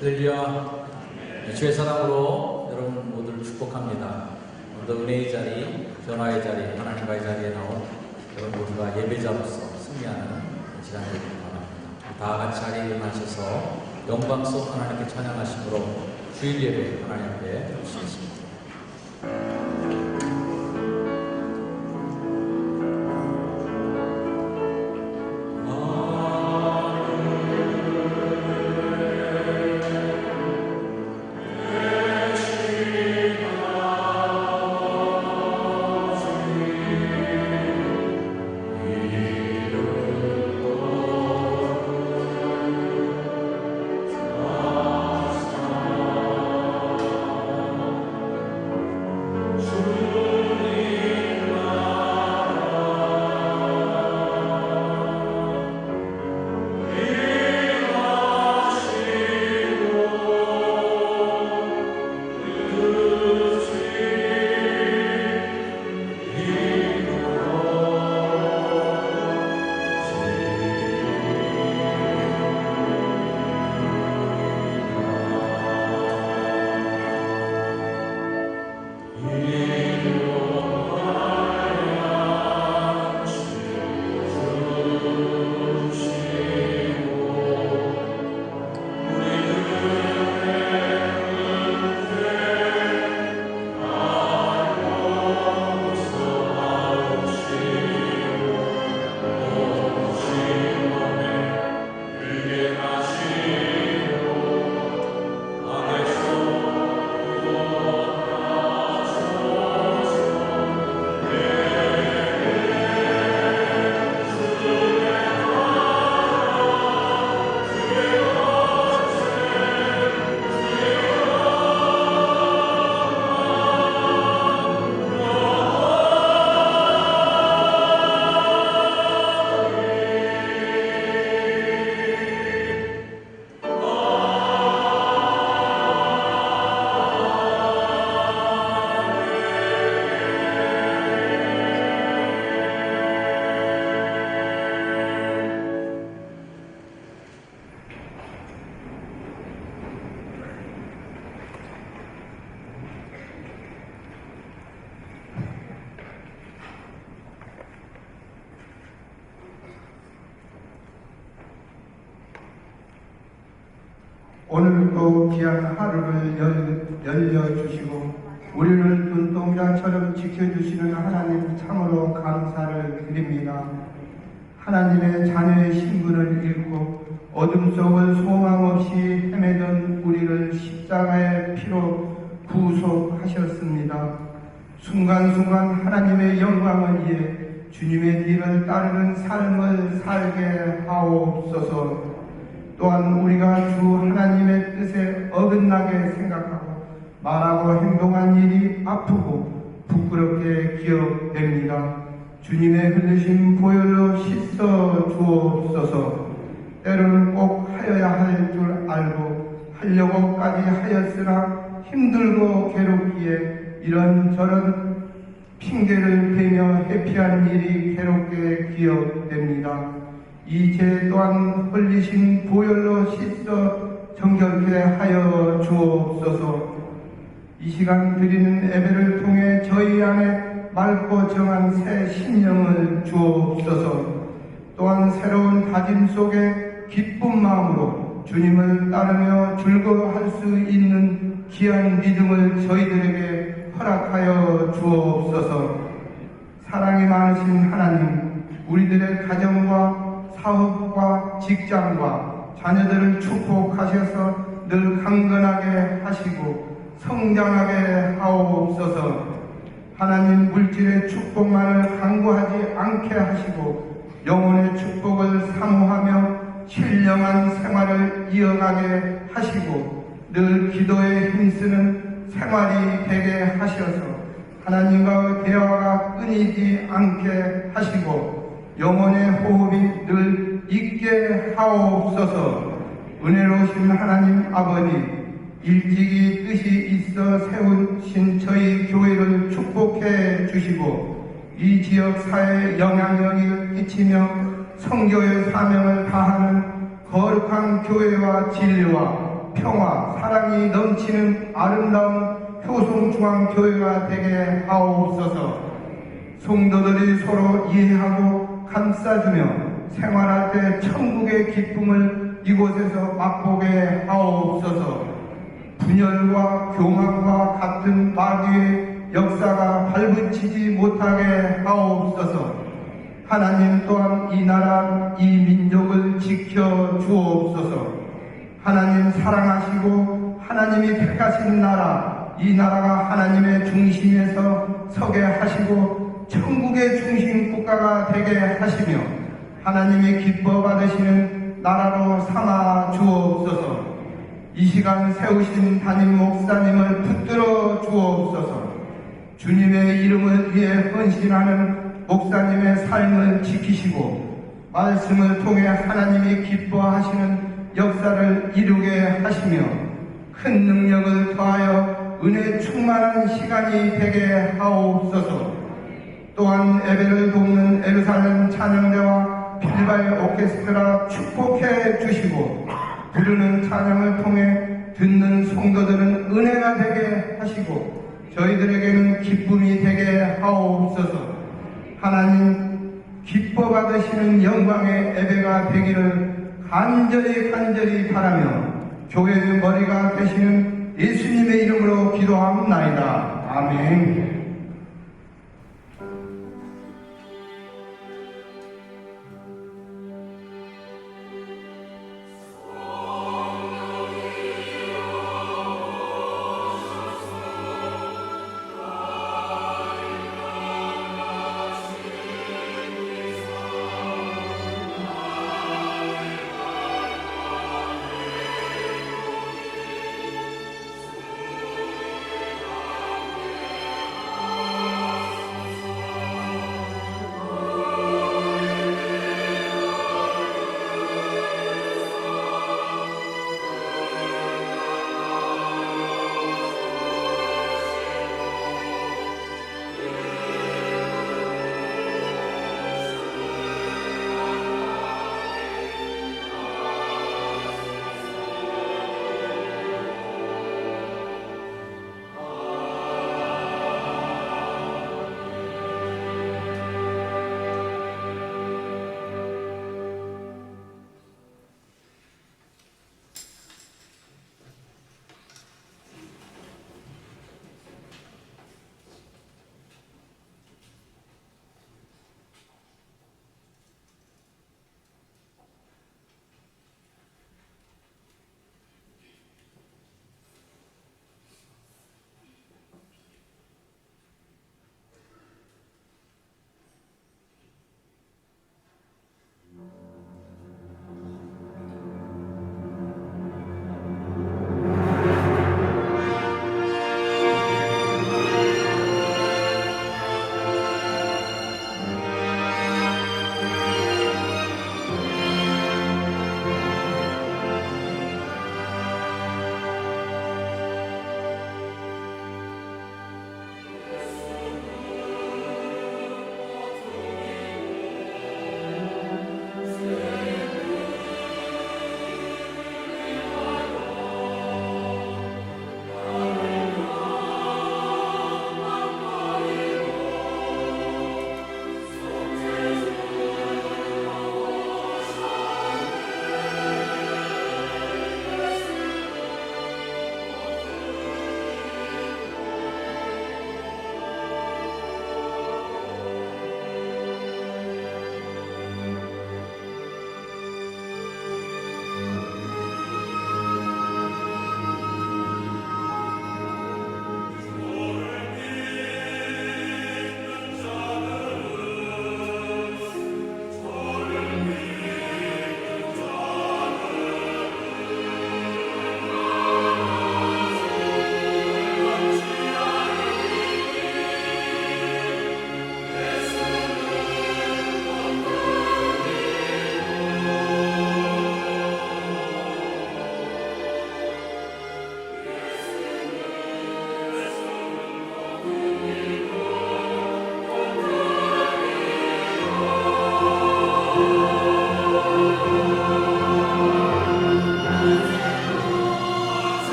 할렐루야. 주의 사랑으로 여러분 모두를 축복합니다. 오늘도 은혜의 자리, 변화의 자리, 하나님과의 자리에 나온 여러분 모두가 예배자로서 승리하는 시간이 되길 바랍니다. 다 같이 자리에 일어나셔서 영광스러운 하나님께 찬양하심으로 주일 예배 하나님 앞에 드리시겠습니다. 오늘도 귀한 하루를 열려주시고 우리를 눈동자처럼 지켜주시는 하나님 참으로 감사를 드립니다. 하나님의 자녀의 신분을 잃고 어둠 속을 소망 없이 헤매던 우리를 십자가의 피로 구속하셨습니다. 순간순간 하나님의 영광을 위해 주님의 길을 따르는 삶을 살게 하옵소서. 또한 우리가 주 하나님의 뜻에 어긋나게 생각하고 말하고 행동한 일이 아프고 부끄럽게 기억됩니다. 주님의 흘리신 보혈로 씻어 주옵소서. 때로는 꼭 하여야 할 줄 알고 하려고까지 하였으나 힘들고 괴롭기에 이런저런 핑계를 대며 회피한 일이 괴롭게 기억됩니다. 이 죄 또한 흘리신 보혈로 씻어 정결케 하여 주옵소서. 이 시간 드리는 예배를 통해 저희 안에 맑고 정한 새 심령을 주옵소서. 또한 새로운 다짐 속에 기쁜 마음으로 주님을 따르며 즐거워할 수 있는 귀한 믿음을 저희들에게 허락하여 주옵소서. 사랑이 많으신 하나님, 우리들의 가정과 사업과 직장과 자녀들을 축복하셔서 늘 강건하게 하시고 성장하게 하옵소서. 하나님 물질의 축복만을 간구하지 않게 하시고 영혼의 축복을 사모하며 신령한 생활을 이어가게 하시고 늘 기도에 힘쓰는 생활이 되게 하셔서 하나님과의 대화가 끊이지 않게 하시고 영혼의 호흡이 늘 있게 하옵소서. 은혜로우신 하나님 아버지, 일찍이 뜻이 있어 세우신 저희 교회를 축복해 주시고 이 지역 사회에 영향력을 끼치며 성교의 사명을 다하는 거룩한 교회와 진리와 평화, 사랑이 넘치는 아름다운 효성중앙교회가 되게 하옵소서. 성도들이 서로 이해하고 감싸주며 생활할 때 천국의 기쁨을 이곳에서 맛보게 하옵소서. 분열과 교만과 같은 마귀의 역사가 발붙이지 못하게 하옵소서. 하나님 또한 이 나라, 이 민족을 지켜 주옵소서. 하나님 사랑하시고 하나님이 택하신 나라, 이 나라가 하나님의 중심에서 서게 하시고 천국의 중심 국가가 되게 하시며 하나님이 기뻐 받으시는 나라로 삼아 주옵소서. 이 시간 세우신 담임 목사님을 붙들어 주옵소서. 주님의 이름을 위해 헌신하는 목사님의 삶을 지키시고 말씀을 통해 하나님이 기뻐하시는 역사를 이루게 하시며 큰 능력을 더하여 은혜 충만한 시간이 되게 하옵소서. 또한 예배를 돕는 예루살렘 찬양대와 빌바의 오케스트라 축복해 주시고 부르는 찬양을 통해 듣는 성도들은 은혜가 되게 하시고 저희들에게는 기쁨이 되게 하옵소서. 하나님 기뻐 받으시는 영광의 예배가 되기를 간절히 바라며 교회의 머리가 되시는 예수님의 이름으로 기도하옵나이다. 아멘.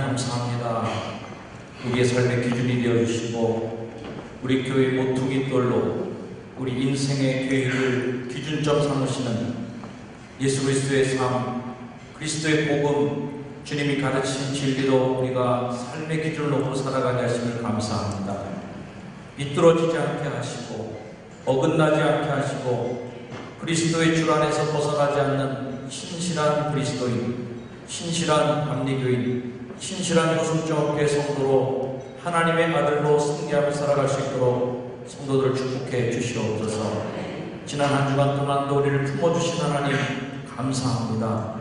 감사합니다. 우리의 삶의 기준이 되어주시고 우리 교회 모퉁이 돌로 우리 인생의 계획을 기준점 삼으시는 예수 그리스도의 삶, 그리스도의 복음, 주님이 가르치신 진리로 우리가 삶의 기준을 놓고 살아가게 하심을 감사합니다. 비뚤어지지 않게 하시고 어긋나지 않게 하시고 그리스도의 줄 안에서 벗어나지 않는 신실한 그리스도인, 신실한 감리교인, 신실한 요승정업계 성도로 하나님의 아들로 승리하며 살아갈 수 있도록 성도들을 축복해 주시옵소서. 지난 한 주간 동안도 우리를 품어주신 하나님 감사합니다.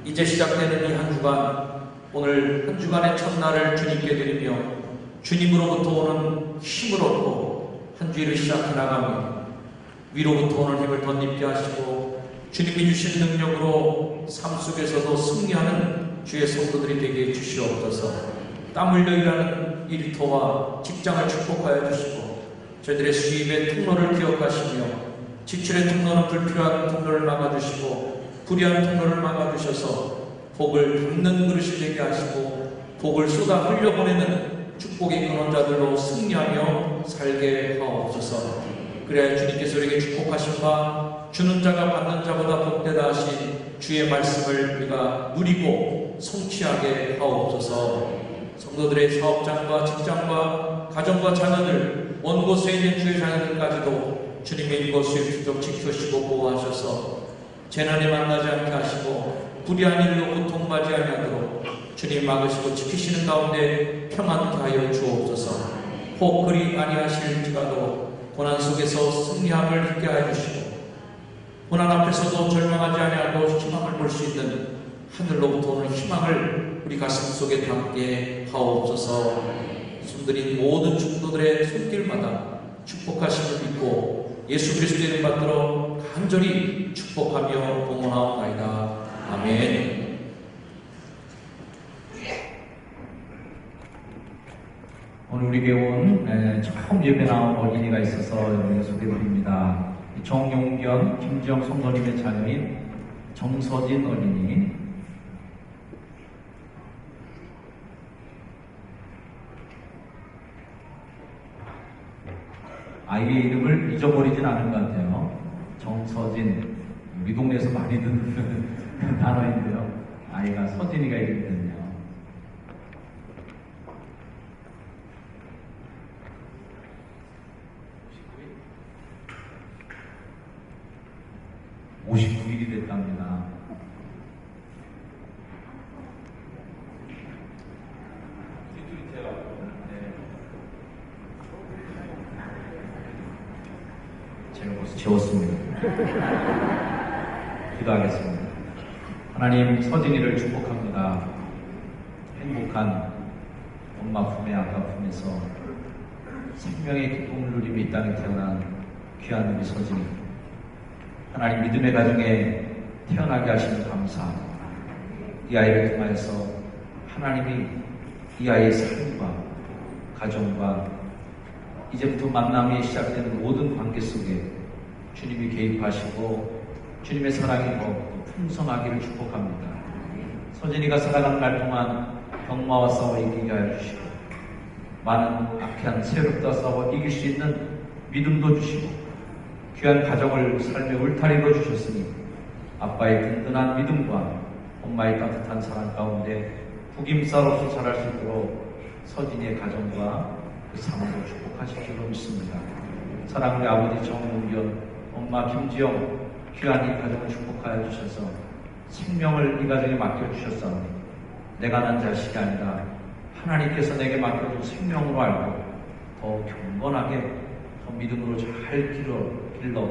이제 시작되는 이 한 주간, 오늘 한 주간의 첫날을 주님께 드리며 주님으로부터 오는 힘을 얻고 한 주일을 시작해 나가며 위로부터 오는 힘을 덧입게 하시고 주님이 주신 능력으로 삶 속에서도 승리하는 주의 성도들이 되게 해주시옵소서. 땀 흘려 일하는 일터와 직장을 축복하여 주시고 저희들의 수입의 통로를 기억하시며 지출의 통로는 불필요한 통로를 막아주시고 불의한 통로를 막아주셔서 복을 담는 그릇이 되게 하시고 복을 쏟아 흘려보내는 축복의 근원자들로 승리하며 살게 하옵소서. 그래야 주님께서 우리에게 축복하신 바 주는 자가 받는 자보다 복되다 하신 주의 말씀을 우리가 누리고 성취하게 하옵소서. 성도들의 사업장과 직장과 가정과 자녀들, 먼 곳에 있는 주의 자녀들까지도 주님의 인고수의 주적 지켜주시고 보호하셔서 재난에 만나지 않게 하시고 불의한 일로 고통받지 아니하도록 주님 막으시고 지키시는 가운데 평안케 하여 주옵소서. 혹 그리 아니하실지라도 고난 속에서 승리함을 있게 하여 주시고 고난 앞에서도 절망하지 아니하고 희망을 볼 수 있는 하늘로부터 오는 희망을 우리 가슴 속에 담게 하옵소서. 숨들인 모든 충도들의 손길마다 축복하심을 믿고 예수 그리스도의 이름 받들어 간절히 축복하며 봉헌하옵나이다. 아멘. 오늘 우리 교회원 처음 예배 나온 어린이가 있어서 여러분께 소개드립니다. 정용견, 김지영 성도님의 자녀인 정서진 어린이. 아이의 이름을 잊어버리진 않은 것 같아요. 정서진, 우리 동네에서 많이 듣는 단어인데요. 아이가 서진이가 이름이거든요. (59일이) 됐답니다. 제가 벌써 재웠습니다. 기도하겠습니다. 하나님, 서진이를 축복합니다. 행복한 엄마 품에 아빠 품에서 생명의 기쁨을 누리며 이 땅에 태어난 귀한 우리 서진이, 하나님 믿음의 가정에 태어나게 하시는 감사합니다. 이 아이를 통하여서 하나님이 이 아이의 삶과 가정과 이제부터 만남이 시작되는 모든 관계 속에 주님이 개입하시고 주님의 사랑이 더 풍성하기를 축복합니다. 서진이가 살아가는 날 동안 병마와 싸워 이기게 하여 주시고 많은 악한 세력과 싸워 이길 수 있는 믿음도 주시고 귀한 가정을 삶의 울타리로 주셨으니 아빠의 든든한 믿음과 엄마의 따뜻한 사랑 가운데 구김살 없이 자랄 수 있도록 서진이의 가정과 그 삶으로 축복하실 줄로 믿습니다. 사랑하는 아버지 정문견, 엄마 김지영, 귀한 이 가정을 축복하여 주셔서 생명을 이 가정에 맡겨주셨사오니 내가 난 자식이 아니라 하나님께서 내게 맡겨준 생명으로 알고 더 경건하게 더 믿음으로 잘 길러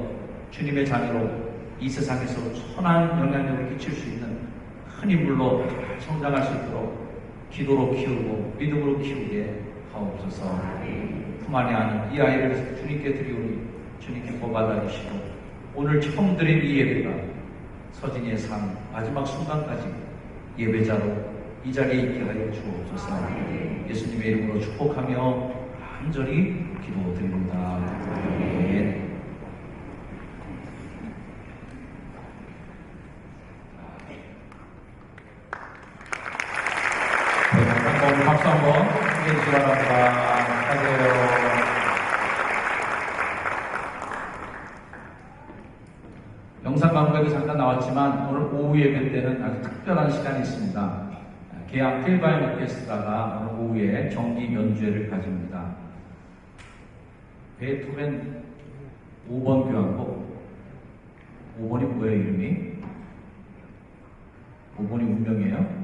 주님의 자녀로 이 세상에서 선한 영향력을 끼칠 수 있는 큰 인물로 잘 성장할 수 있도록 기도로 키우고 믿음으로 키우게 하옵소서. 품 안에 아는 이 아이를 주님께 드리오니 주님 기뻐 받아주시고 오늘 처음 드린 이 예배가 서진이의 삶 마지막 순간까지 예배자로 이 자리에 있게 하여 주옵소서. 예수님의 이름으로 축복하며 간절히 기도드립니다. 아멘. 여러분 박수 한번 해주시기 바랍니다. 축하드려요. 영상 광고에도 잠깐 나왔지만 오늘 오후 예배 때는 아주 특별한 시간이 있습니다. 계약 필바인 오케스트라가 오늘 오후에 정기 연주회를 가집니다. 베토벤 5번 교향곡, 5번이 뭐예요 이름이? 5번이 운명이에요?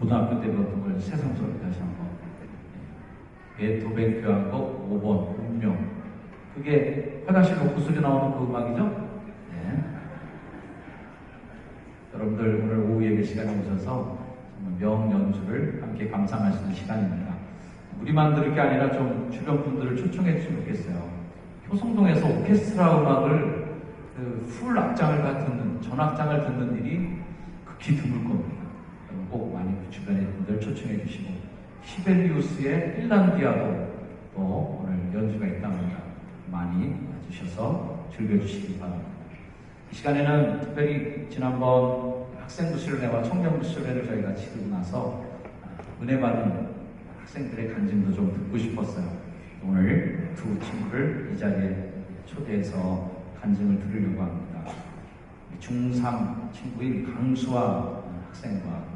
고등학교 때 배웠던 걸 새삼스럽게 다시 한번. 베토벤 교향곡 5번 운명. 그게 화장실 녹구 소리 나오는 그 음악이죠? 네. 여러분들 오늘 오후 예배 시간에 오셔서 정말 명연주를 함께 감상할 수 있는 시간입니다. 우리만 들을 게 아니라 좀 주변 분들을 초청해 주시면 좋겠어요. 효성동에서 오케스트라 음악을 풀 악장을 듣는, 전악장을 듣는 일이 극히 드물 겁니다. 꼭 많이 그 주변의 분들 초청해 주시고, 시벨리우스의 핀란디아도 또 오늘 연주가 있답니다. 많이 와주셔서 즐겨주시기 바랍니다. 이 시간에는 특별히 지난번 학생부 수련회와 청년부 수련회를 저희가 치르고 나서 은혜 받은 학생들의 간증도 좀 듣고 싶었어요. 오늘 두 친구를 이 자리에 초대해서 간증을 들으려고 합니다. 중3 친구인 강수아 학생과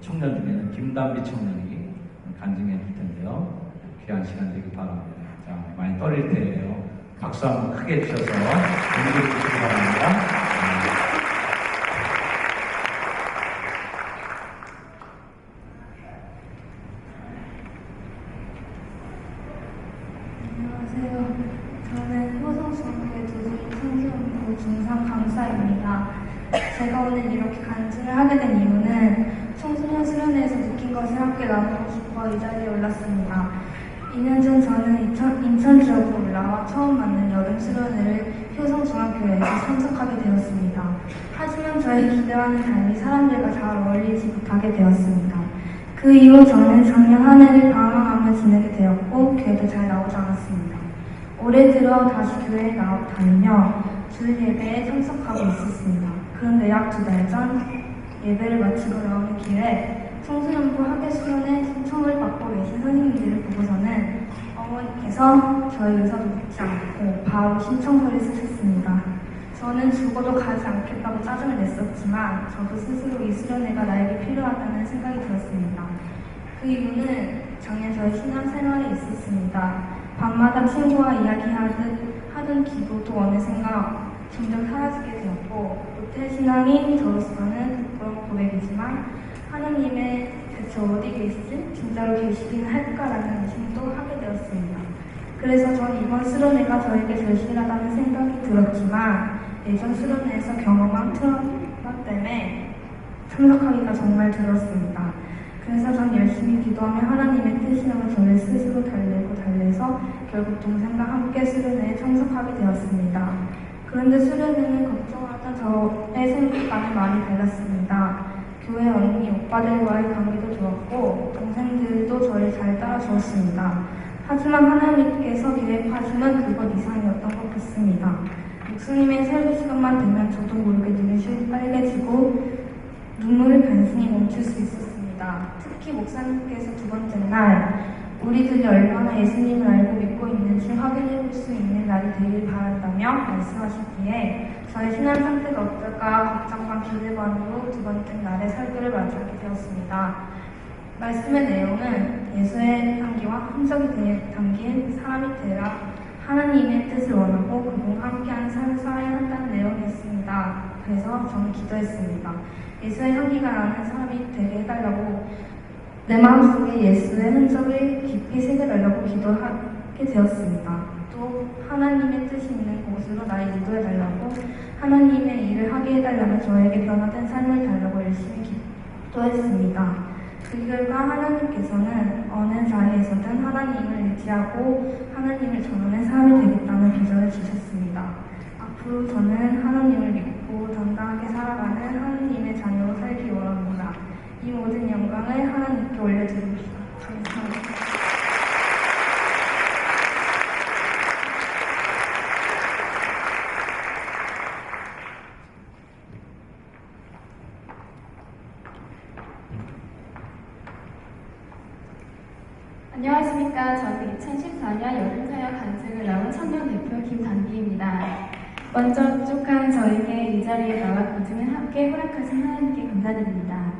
청년 중에는 김담비 청년이 간증해 줄 텐데요. 귀한 시간 되길 바랍니다. 자, 많이 떨릴 텐데요. 박수 한번 크게 주셔서 응원해 주시기 바랍니다. 안녕하세요. 저는 효성중학교의 도중청소년부 중3 강사입니다. 제가 오늘 이렇게 간증을 하게 된 이유는 청소년 수련회에서 느낀 것을 함께 나누고 싶어 이 자리에 올랐습니다. 2년 전 저는 인천 지역으로 올라와 처음 맞는 여름 수련회를 효성중학교에서 참석하게 되었습니다. 하지만 저의 기대와는 달리 사람들과 잘 어울리지 못하게 되었습니다. 그 이후 저는 작년 한 해를 방황하며 지내게 되었고 교회도 잘 나오지 않았습니다. 올해 들어 다시 교회에 다니며 주일 예배에 참석하고 있었습니다. 그런데 약 2달 전 예배를 마치고 나오는 길에 청소년부 학예 수련회 신청을 받고 계신 선생님들을 보고서는 어머니께서 저희 의사도 묻지 않고 바로 신청서를 쓰셨습니다. 저는 죽어도 가지 않겠다고 짜증을 냈었지만 저도 스스로 이 수련회가 나에게 필요하다는 생각이 들었습니다. 그 이유는 작년 저의 신앙생활에 있었습니다. 밤마다 친구와 이야기하던 기도도 어느샌가 점점 사라지게 되었고 모태 신앙인 저로서는 부끄러운 고백이지만 하나님의 대체 어디 계시지? 진짜로 계시긴 할까라는 의심도 하게 되었습니다. 그래서 전 이번 수련회가 저에게 절실하다는 생각이 들었지만 예전 수련회에서 경험한 트라우마 때문에 참석하기가 정말 들었습니다. 그래서 전 열심히 기도하며 하나님의 뜻이라며 저를 스스로 달래서 결국 동생과 함께 수련회에 참석하게 되었습니다. 그런데 수련회는 걱정하던 저의 생각과는 많이 달랐습니다. 교회 언니, 오빠들과의 관계도 좋았고 동생들도 저를 잘 따라주었습니다. 하지만 하나님께서 계획하시는 그것 이상이었던 것 같습니다. 목수님의 설교 시간만 되면 저도 모르게 눈이 빨개지고 눈물을 간신히 멈출 수 있었습니다. 특히 목사님께서 두 번째 날 우리들이 얼마나 예수님을 알고 믿고 있는지 확인해 볼 수 있는 날이 되길 바란다며 말씀하셨기에 저의 신앙 상태가 어떨까 걱정과 기대반으로 두 번째 날의 설교를 마치게 되었습니다. 말씀의 내용은 예수의 향기와 흔적이 담긴 사람이 되라 하나님의 뜻을 원하고 그분과 함께하는 삶을 살아야 한다는 내용이었습니다. 그래서 저는 기도했습니다. 예수의 향기가 나는 사람이 되게 해달라고 내 마음속에 예수의 흔적을 깊이 새겨달라고 기도하게 되었습니다. 또 하나님의 뜻이 있는 곳으로 나를 인도해달라고 하나님의 일을 하게 해달라며 저에게 변화된 삶을 달라고 열심히 기도했습니다. 그 결과 하나님께서는 어느 자리에서든 하나님을 의지하고 하나님을 전하는 사람이 되겠다는 비전을 주셨습니다. 앞으로 저는 하나님을 믿고 당당하게 살아가는 하나님의 자녀로 살기 원합니다. 이 모든 영광을 하나님께 올려드립니다. 감사합니다. 안녕하십니까. 저는 2014년 여름사역 간증을 나온 청년 대표 김단비입니다. 먼저 부족한 저에게 이 자리에 나와 간증을 함께 허락하신 하나님께 감사드립니다.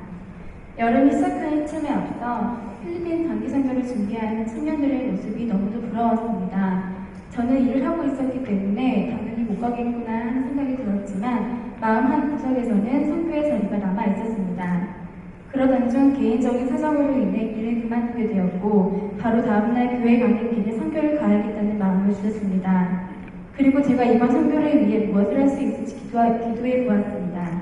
여름이 시작하는 쯤에 앞서 필리핀 단기 선교를 준비하는 청년들의 모습이 너무도 부러웠습니다. 저는 일을 하고 있었기 때문에 당연히 못 가겠구나 하는 생각이 들었지만 마음 한 구석에서는 선교의 자리가 남아 있었습니다. 그러던 중 개인적인 사정으로 인해 일을 그만두게 되었고 바로 다음날 교회 가는 길에 선교를 가야겠다는 마음을 주셨습니다. 그리고 제가 이번 선교를 위해 무엇을 할 수 있을지 기도해 보았습니다.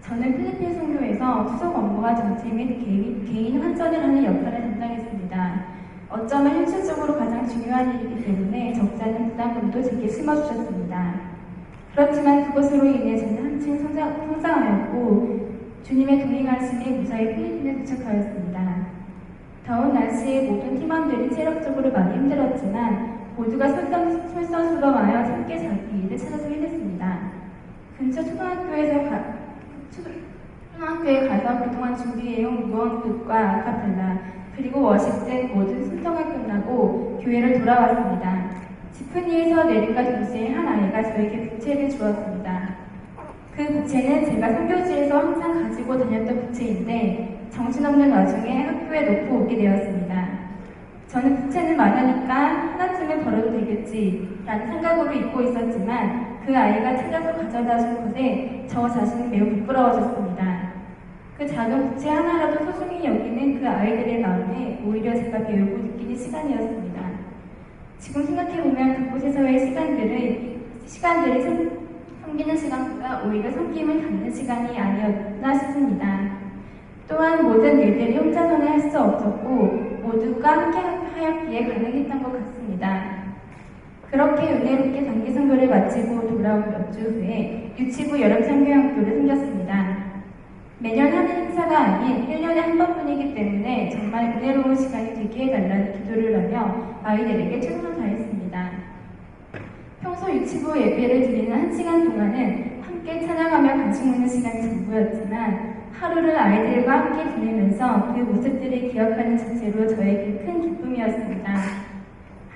저는 필리핀 선교에서 수석 업무와 정치 및 개인 환전을 하는 역할을 담당했습니다. 어쩌면 현실적으로 가장 중요한 일이기 때문에 적지 않은 부담감도 제게 심어주셨습니다. 그렇지만 그것으로 인해 저는 한층 성장하였고 주님의 동행하심에 무사히 필리핀에 도착하였습니다. 더운 날씨에 모든 팀원들이 체력적으로 많이 힘들었지만 모두가 솔선수범하여 함께 자기 일을 찾아서 해냈습니다. 근처 초등학교에 가서 그동안 준비해온 무언극과 아카펠라 그리고 워십 등 모든 순서가 끝나고 교회를 돌아왔습니다. 지프니에서 내림과 동시에 한 아이가 저에게 부채를 주었습니다. 그 부채는 제가 선교지에서 항상 가지고 다녔던 부채인데 정신없는 와중에 학교에 놓고 오게 되었습니다. 저는 부채는 많으니까 하나쯤은 벌어도 되겠지 라는 생각으로 잊고 있었지만 그 아이가 찾아서 가져다 준 것에 저 자신은 매우 부끄러워졌습니다. 그 작은 부채 하나라도 소중히 여기는 그 아이들의 마음에 오히려 제가 배우고 느끼는 시간이었습니다. 지금 생각해보면 그곳에서의 시간들이 섬기는 시간보다 오히려 섬김을 갖는 시간이 아니었나 싶습니다. 또한 모든 일들이 혼자서는 할 수 없었고 모두가 함께 하였기에 가능했던 것 같습니다. 그렇게 은혜롭게 단기 선교를 마치고 돌아온 몇 주 후에 유치부 여름 선교학교를 생겼습니다. 매년 하는 행사가 아닌 1년에 한 번뿐이기 때문에 정말 은혜로운 시간이 되게 해달라는 기도를 하며 아이들에게 최선을 다했습니다. 평소 유치부 예배를 드리는 1시간 동안은 함께 찬양하며 간식 먹는 시간이 전부였지만 하루를 아이들과 함께 보내면서 그 모습들을 기억하는 자체로 저에게 큰 기쁨이었습니다.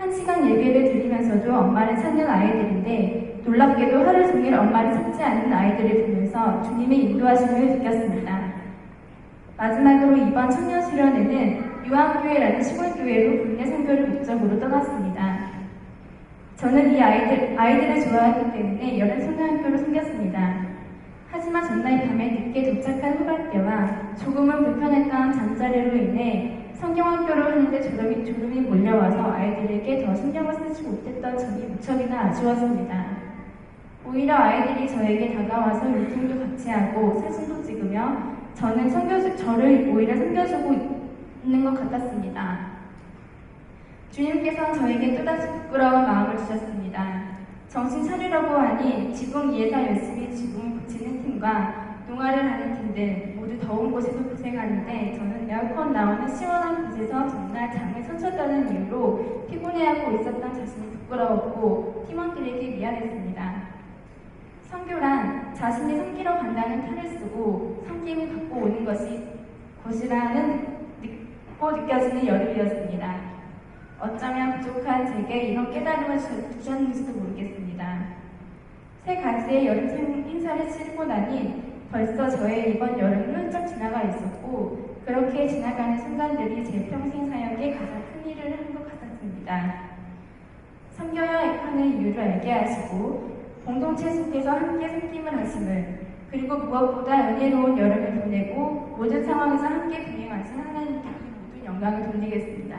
1시간 예배를 드리면서도 엄마를 찾는 아이들인데 놀랍게도 하루 종일 엄마를 찾지 않는 아이들을 보면서 주님의 인도하심을 느꼈습니다. 마지막으로 이번 청년 수련회는 유한교회라는 시골교회로 국내 선교를 목적으로 떠났습니다. 저는 이 아이들을 좋아하기 때문에 여름 소년학교로 생겼습니다. 하지만 전날 밤에 늦게 도착한 후발대와 조금은 불편했던 잠자리로 인해 성경학교를 하는데 졸음이 몰려와서 아이들에게 더 신경을 쓰지 못했던 점이 무척이나 아쉬웠습니다. 오히려 아이들이 저에게 다가와서 유통도 같이 하고 사진도 찍으며 저를 오히려 섬겨주고 있는 것 같았습니다. 주님께서 저에게 또다시 부끄러운 마음을 주셨습니다. 정신 차리라고 하니 지붕 위에서 열심히 지붕을 붙이는 팀과 농활을 하는 팀들 모두 더운 곳에서 고생하는데 저는 에어컨 나오는 시원한 곳에서 전날 잠을 설쳤다는 이유로 피곤해하고 있었던 자신이 부끄러웠고 팀원들에게 미안했습니다. 선교란 자신이 섬기러 간다는 탈을 쓰고 섬김을 갖고 오는 것이라는 느껴지는 여름이었습니다. 어쩌면 부족한 제게 이런 깨달음을 주셨는지도 모르겠습니다. 새 가지의 여름 행사를 치르고 나니 벌써 저의 이번 여름은 훌쩍 지나가 있었고 그렇게 지나가는 순간들이 제 평생 사역에 가장 큰 일을 한 것 같았습니다. 섬겨야 하는 이유를 알게 하시고 공동체 속에서 함께 섬김을 하심을 그리고 무엇보다 은혜로운 여름을 보내고 모든 상황에서 함께 동행하신 하나님께 모든 영광을 돌리겠습니다.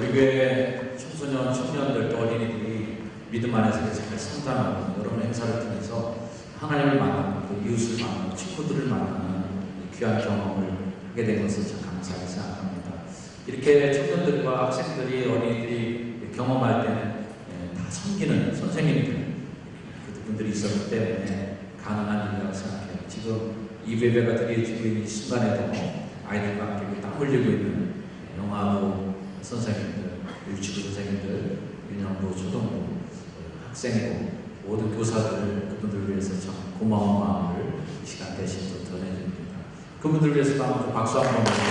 우리 교회 청소년, 청년들 또 어린이들이 믿음 안에서 잘 성장하고 여러 행사를 통해서 하나님을 만나고 또 이웃을 만나고 친구들을 만나는 귀한 경험을 하게 된 것을 참 감사하게 생각합니다. 이렇게 청년들과 학생들이 어린이들이 경험할 때는 다 섬기는 선생님들 그분들이 있었기 때문에 가능한 일이라고 생각해요. 지금 이 예배가 드려지고 있는 순간에도 아이들과 함께 땀 흘리고 있는 영화부 선생님들, 유치부 선생님들, 윤영부, 초등부, 학생부, 모든 교사들 그분들을 위해서 참 고마운 마음을 이 시간 대신 또 전해드립니다. 그분들 위해서 한번 박수 한번 보내주시고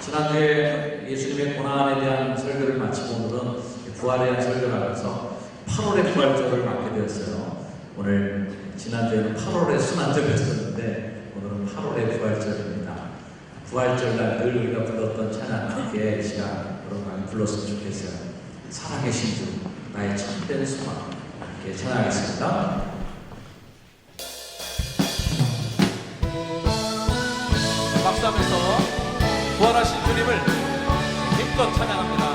지난주에 예수님의 고난에 대한 설교를 마치고 오늘은 부활에 대한 설교를 하면서 8월의 부활절을 맞게 되었어요. 오늘 지난주에는 8월의 순환절이었었는데 오늘은 8월의 부활절입니다. 부활절날 늘 우리가 불렀던 찬양 함께 이 시간 여러분 불렀으면 좋겠어요. 살아계신 주 나의 참된 소망 함께 찬양하겠습니다. 박수하면서 부활하신 주님을 힘껏 찬양합니다.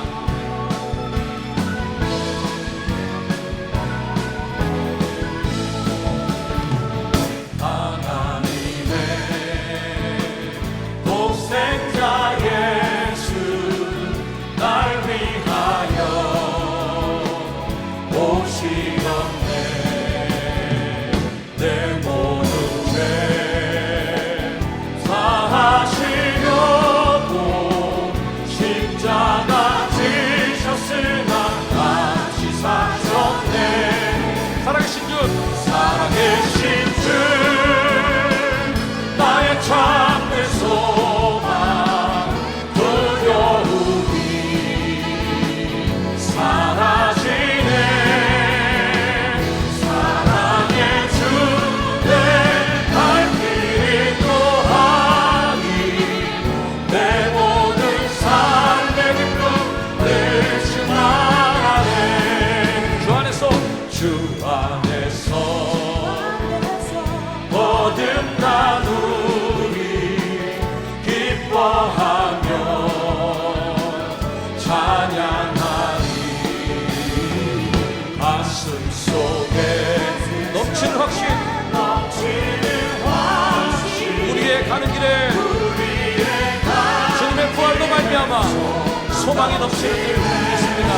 소망이 넘치는 줄 믿습니다.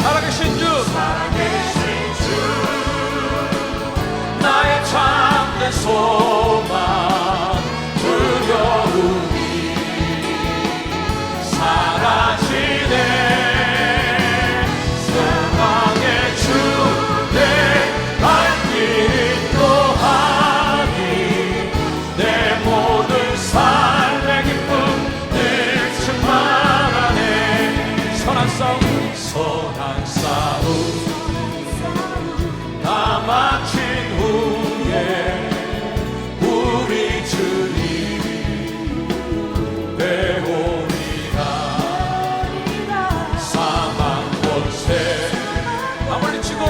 살아계신 주 나의 참된 소망 두려움이 사라지네. 사랑의 주 내 발길 인도하니 내 모든 삶의 기쁨 늘 충만하네. 선한 싸움 다 마친 후에 우리 주님 배우리라. 사망 권세 다 물리치고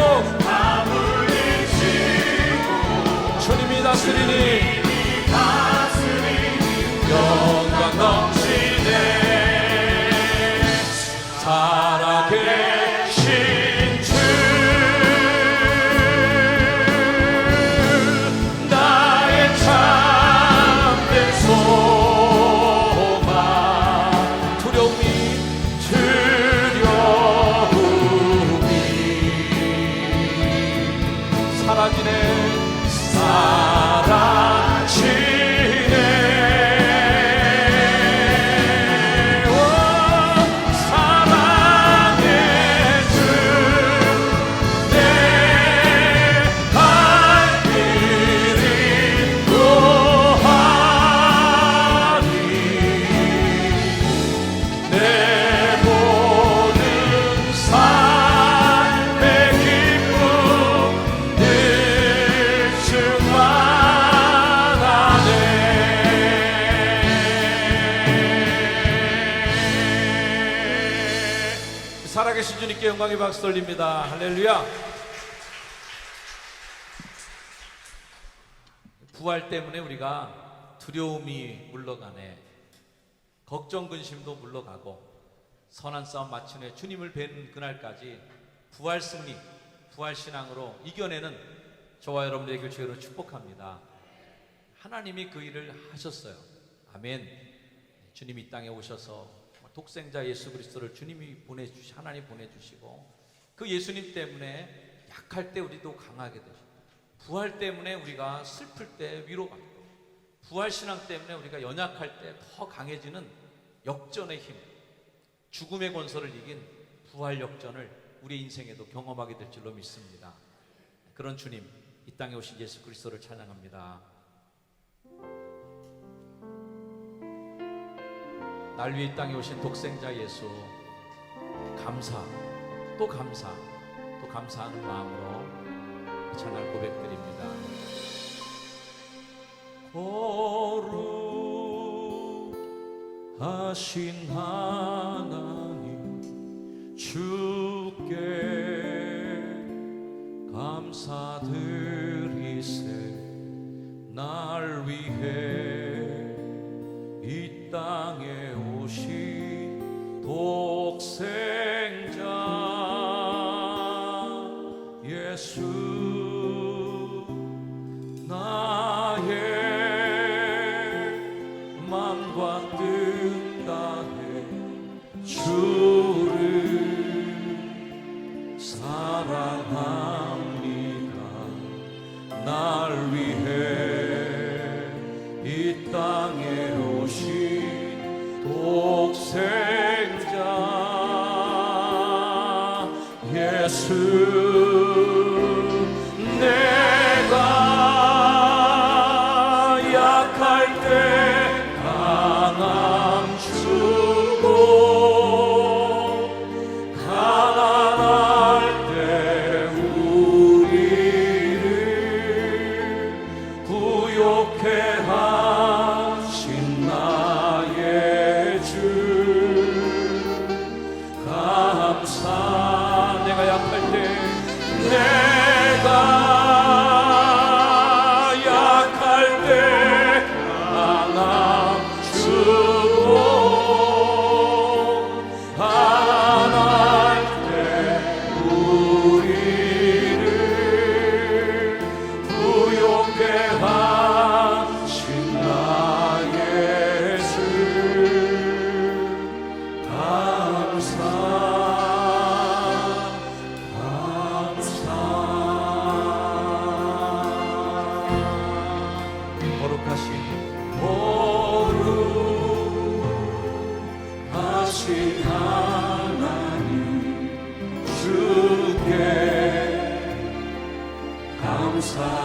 주님이 다스리니 영광 넘치네. 살아계신 주 나의 참된 소망 두려움이 사라지네. 살아계신 주님께 영광의 박수 돌립니다. 할렐루야. 부활 때문에 우리가 두려움이 물러가네. 걱정 근심도 물러가고 선한 싸움 마친 후에 주님을 뵈는 그날까지 부활 승리, 부활 신앙으로 이겨내는 저와 여러분들에게 주의로 축복합니다. 하나님이 그 일을 하셨어요. 아멘. 주님이 이 땅에 오셔서 독생자 예수 그리스도를 주님이 하나님 보내주시고 그 예수님 때문에 약할 때 우리도 강하게 되시고 부활 때문에 우리가 슬플 때 위로받고 부활 신앙 때문에 우리가 연약할 때 더 강해지는 역전의 힘, 죽음의 권세를 이긴 부활 역전을 우리의 인생에도 경험하게 될 줄로 믿습니다. 그런 주님, 이 땅에 오신 예수 그리스도를 찬양합니다. 날 위해 이 땅에 오신 독생자 예수, 감사, 또 감사, 또 감사하는 마음으로 찬양 고백드립니다. 거룩하신 하나님 주께 감사드리세. 날 위해 이 땅에 오신 독생자 예수, 나의 맘과 뜻 다해 주를 사랑합니다. 날 위해 이 땅에 오신 독생자 예수, 내가 약할 때 강함 주고 가난할 때 우리를 부욕해 하신 나의 주 감사. 내가 약할 때, 내가 약할 때 강함 주고 가난할 때 우리를 부욕해 하신 나의 주 감사. 거룩하신 하나님 주께 감사드리세.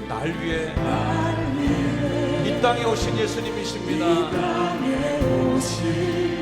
날 위해 이 땅에 오신 예수님이십니다. 이 땅에 오신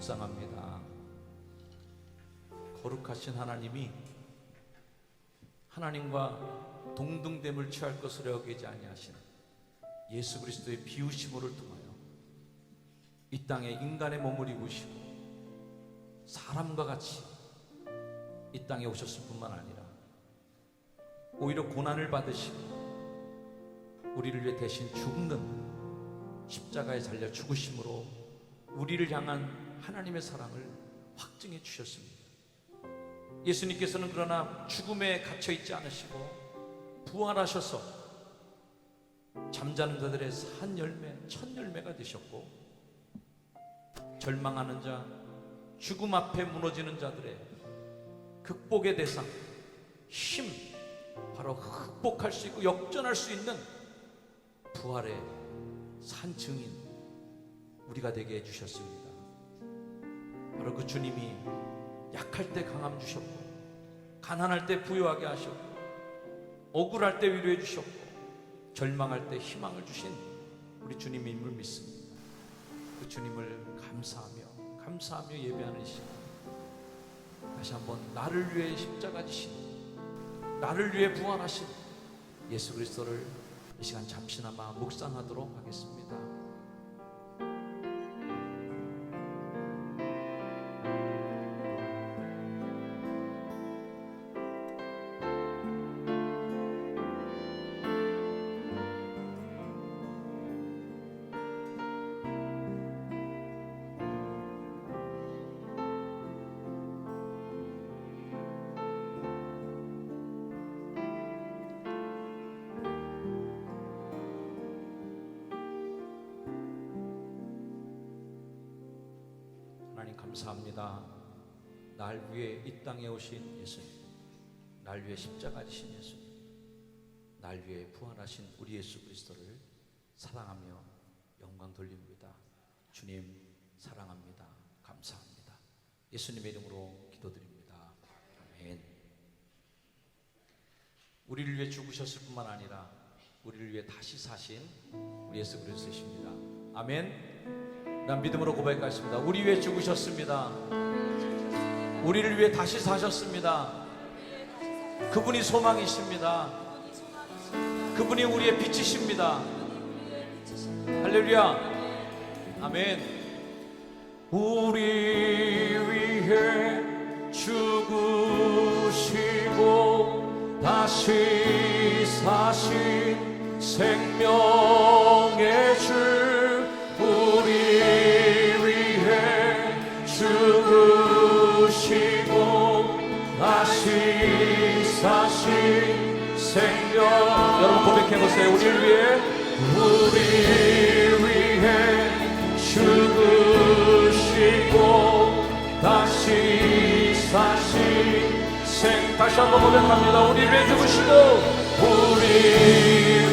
묵상합니다. 거룩하신 하나님이 하나님과 동등됨을 취할 것으로 여기지 아니하신 예수 그리스도의 비우심을 통하여 이 땅에 인간의 몸을 입으시고 사람과 같이 이 땅에 오셨을 뿐만 아니라 오히려 고난을 받으시고 우리를 위해 대신 죽는 십자가에 달려 죽으심으로 우리를 향한 하나님의 사랑을 확증해 주셨습니다. 예수님께서는 그러나 죽음에 갇혀 있지 않으시고 부활하셔서 잠자는 자들의 산 열매, 첫 열매가 되셨고, 절망하는 자, 죽음 앞에 무너지는 자들의 극복의 대상, 힘, 바로 극복할 수 있고 역전할 수 있는 부활의 산 증인 우리가 되게 해주셨습니다. 바로 그 주님이 약할 때 강함 주셨고, 가난할 때 부유하게 하셨고, 억울할 때 위로해 주셨고, 절망할 때 희망을 주신 우리 주님의 인물 믿습니다. 그 주님을 감사하며 예배하는 시간, 다시 한번 나를 위해 십자가 지신, 나를 위해 부활하신 예수 그리스도를 이 시간 잠시나마 묵상하도록 하겠습니다. 하나님 감사합니다. 날 위해 이 땅에 오신 예수님, 날 위해 십자가 지신 예수님, 날 위해 부활하신 우리 예수 그리스도를 사랑하며 영광 돌립니다. 주님 사랑합니다. 감사합니다. 예수님의 이름으로 기도드립니다. 아멘. 우리를 위해 죽으셨을 뿐만 아니라 우리를 위해 다시 사신 우리 예수 그리스도이십니다. 아멘. 난 믿음으로 고백하겠습니다. 우리 위해 죽으셨습니다. 우리를 위해 다시 사셨습니다. 그분이 소망이십니다. 그분이 우리의 빛이십니다. 할렐루야. 아멘. 우리 위해 죽으시고 다시 사신 생명의 주, 우리 위해 죽으시고 다시 사신 생명. 여러분 고백해보세요. 우리 위해 죽으시고 다시 사신 생. 다시 한번 고백합니다. 우리 위해 죽으시고, 우리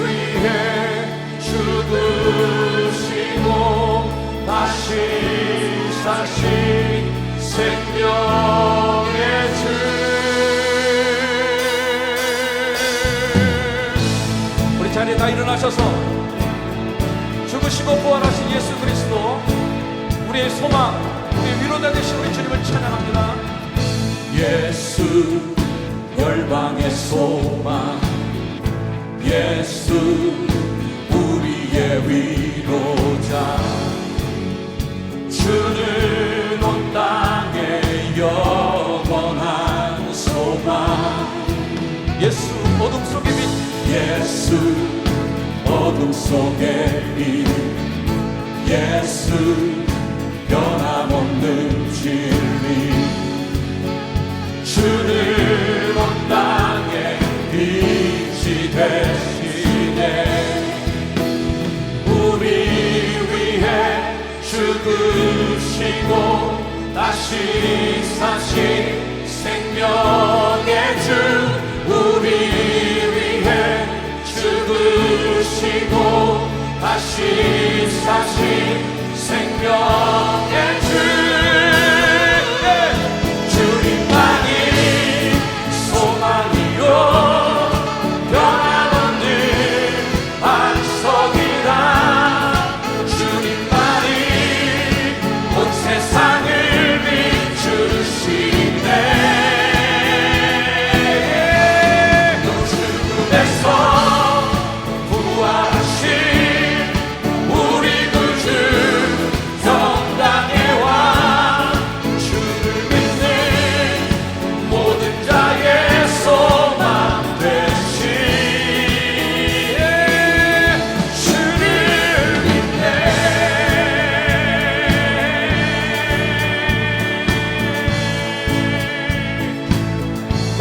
위해 죽으시고 다시 사신 생명의 주. 우리 자리에 다 일어나셔서 죽으시고 부활하신 예수 그리스도, 우리의 소망, 우리의 위로자 되신 우리 주님을 찬양합니다. 예수 열방의 소망, 예수 우리의 위로자, 주는 온 땅의 영원한 소망. 예수 어둠 속의 빛, 예수 어둠 속의 빛, 예수 변함없는 진리, 주는 온 땅의 빛이 되시네. 우리 위해 죽으시고 다시 사신 생명의 주, 우리 위해 죽으시고 다시 사신 생명의 주. 주님만이 소망이요 변함없는 반석이라. 주님만이 온 세상을 비추시네. 또 죽음에서 부활하신 우리 구주, 정답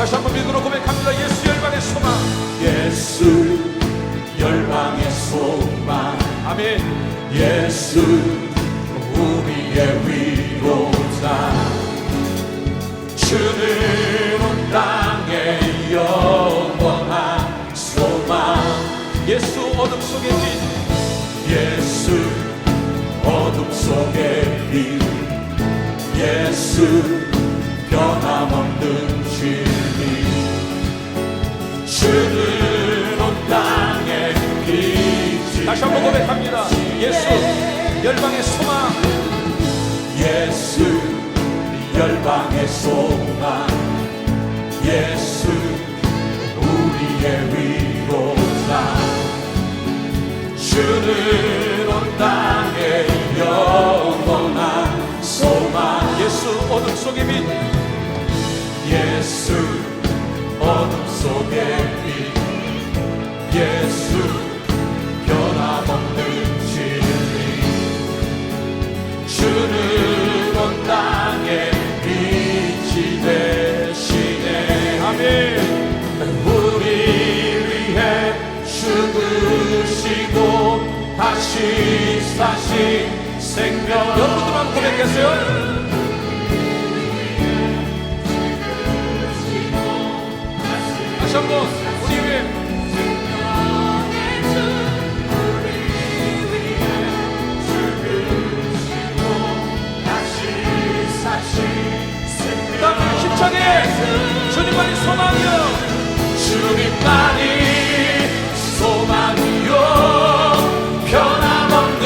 다시 한번 믿음으로 고백합니다. 예수 열방의 소망. 예수 열방의 소망. 아멘. 예수 우리의 위로자. 주는 온 땅의 영원한 소망. 예수 어둠 속의 빛. 예수 어둠 속의 빛. 예수 변함없는 진리. 주는 온 땅의 빛이. 다시 한번 고백합니다. 예수 열방의 소망. 예수 열방의 소망. 예수 우리의 위로자. 주는 온 땅의 영원한 소망. 예수 어둠 속의 빛. 예수 어둠 속의 빛. 예수 변함없는 진리. 주는 온 땅의 빛이 되시네. 아멘. 우리 위해 죽으시고 다시 사신 생명. 여러분들만 고백했어요. 다시 한번 우리 위해 그 힘차게 주님만이 소망이요. 주님만이 소망이요 변함없는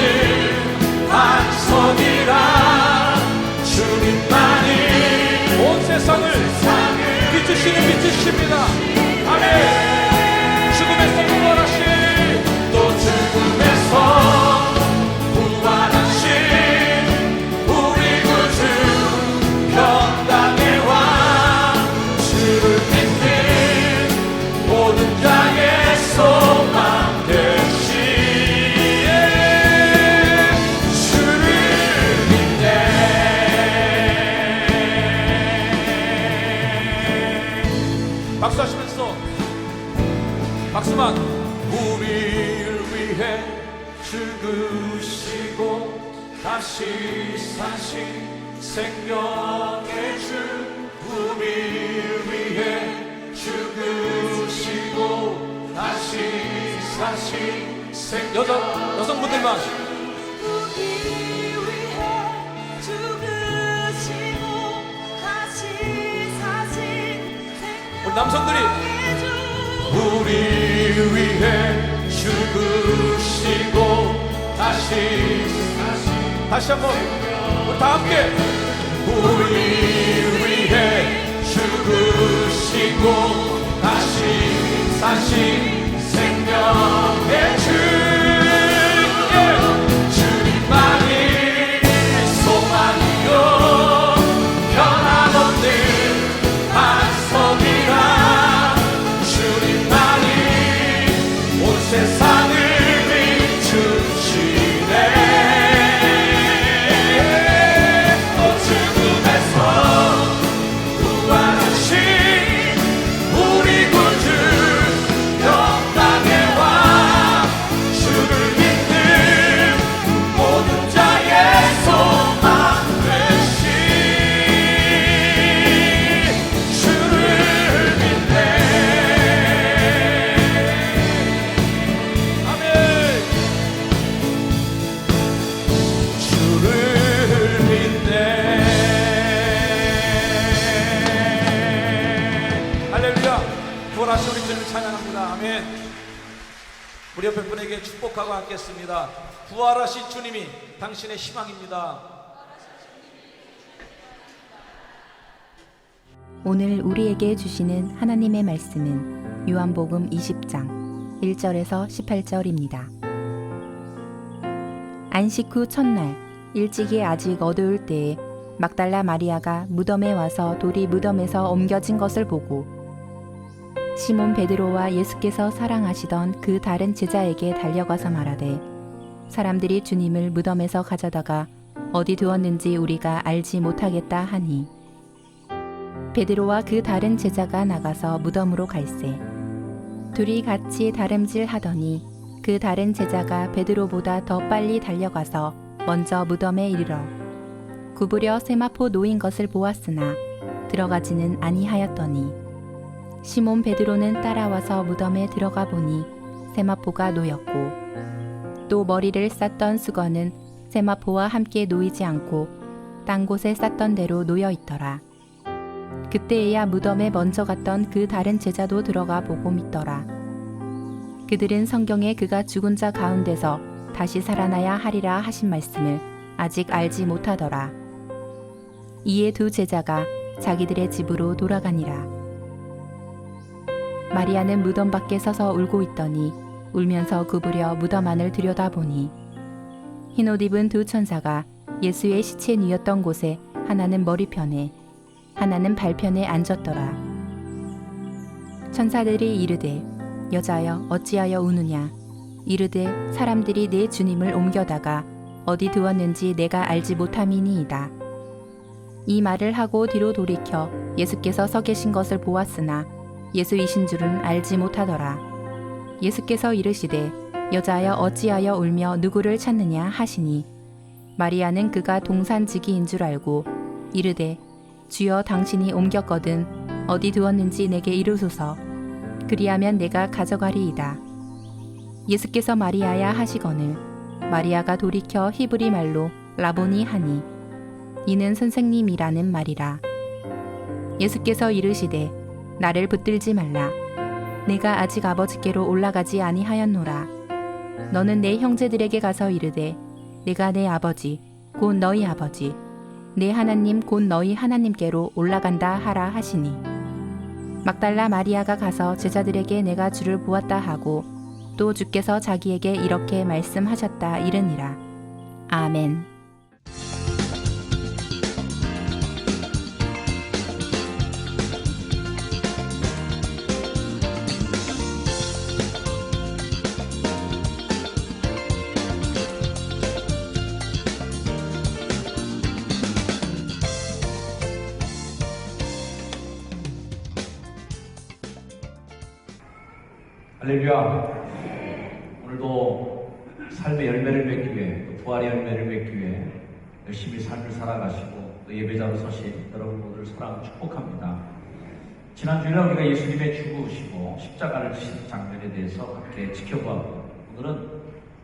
반석이라. 주님만이 온 세상을 비추시는 빛이십니다. 아멘. 죽음에서 부활하신 또 죽음에서 부활하신 우리 구주 평강의 왕. 주를 믿는 모든 자의 소망 되시에. 주를 믿네. 박수하시면서 박수만. 우리를 위해 죽으시고 다시 사신 생명의 주. 우리를 위해 죽으시고 다시 사신 생명. 여성분들만. 우리 남성들이 우리 위해 죽으시고 다시 한번 우리 다 함께. 우리 위해 죽으시고 다시 사신 생명의 주. 주님만이 소망이요 변함없는 반석이라. 주님만이 온 세상을 비추시네. 또 죽음에서 부활하신 우리 구주 평강의 왕. 주를 믿는 모든 자의 소망 되신. 주를 믿네. 아멘. 주를 믿네. 할렐루야. 부활하신 우리 주님을 찬양합니다. 아멘. 우리 옆에 분에게 축복하고 함께했습니다. 부활하신 주님이 당신의 희망입니다. 오늘 우리에게 주시는 하나님의 말씀은 요한복음 20장 1절에서 18절입니다. 안식 후 첫날 일찍이 아직 어두울 때에 막달라 마리아가 무덤에 와서 돌이 무덤에서 옮겨진 것을 보고 시몬 베드로와 예수께서 사랑하시던 그 다른 제자에게 달려가서 말하되 사람들이 주님을 무덤에서 가져다가 어디 두었는지 우리가 알지 못하겠다 하니 베드로와 그 다른 제자가 나가서 무덤으로 갈새. 둘이 같이 다름질 하더니 그 다른 제자가 베드로보다 더 빨리 달려가서 먼저 무덤에 이르러 구부려 세마포 놓인 것을 보았으나 들어가지는 아니하였더니 시몬 베드로는 따라와서 무덤에 들어가 보니 세마포가 놓였고 또 머리를 쌌던 수건은 세마포와 함께 놓이지 않고 딴 곳에 쌌던 대로 놓여 있더라. 그때에야 무덤에 먼저 갔던 그 다른 제자도 들어가 보고 믿더라. 그들은 성경에 그가 죽은 자 가운데서 다시 살아나야 하리라 하신 말씀을 아직 알지 못하더라. 이에 두 제자가 자기들의 집으로 돌아가니라. 마리아는 무덤 밖에 서서 울고 있더니 울면서 구부려 무덤 안을 들여다보니 흰옷 입은 두 천사가 예수의 시체 뉘었던 곳에 하나는 머리편에 하나는 발편에 앉았더라. 천사들이 이르되 여자여 어찌하여 우느냐. 이르되 사람들이 내 주님을 옮겨다가 어디 두었는지 내가 알지 못함이니이다. 이 말을 하고 뒤로 돌이켜 예수께서 서 계신 것을 보았으나 예수이신 줄은 알지 못하더라. 예수께서 이르시되 여자여 어찌하여 울며 누구를 찾느냐 하시니 마리아는 그가 동산지기인 줄 알고 이르되 주여 당신이 옮겼거든 어디 두었는지 내게 이르소서. 그리하면 내가 가져가리이다. 예수께서 마리아야 하시거늘 마리아가 돌이켜 히브리 말로 라보니 하니 이는 선생님이라는 말이라. 예수께서 이르시되 나를 붙들지 말라. 내가 아직 아버지께로 올라가지 아니하였노라. 너는 내 형제들에게 가서 이르되 내가 내 아버지 곧 너희 아버지 내 하나님 곧 너희 하나님께로 올라간다 하라 하시니 막달라 마리아가 가서 제자들에게 내가 주를 보았다 하고 또 주께서 자기에게 이렇게 말씀하셨다 이르니라. 아멘. 할렐루야. 오늘도 삶의 열매를 맺기 위해 또 부활의 열매를 맺기 위해 열심히 삶을 살아가시고 또 예배자로 서신 여러분 모두를 사랑하고 축복합니다. 지난주에 우리가 예수님의 죽으시고 십자가를 지신 장면에 대해서 함께 지켜보았고 오늘은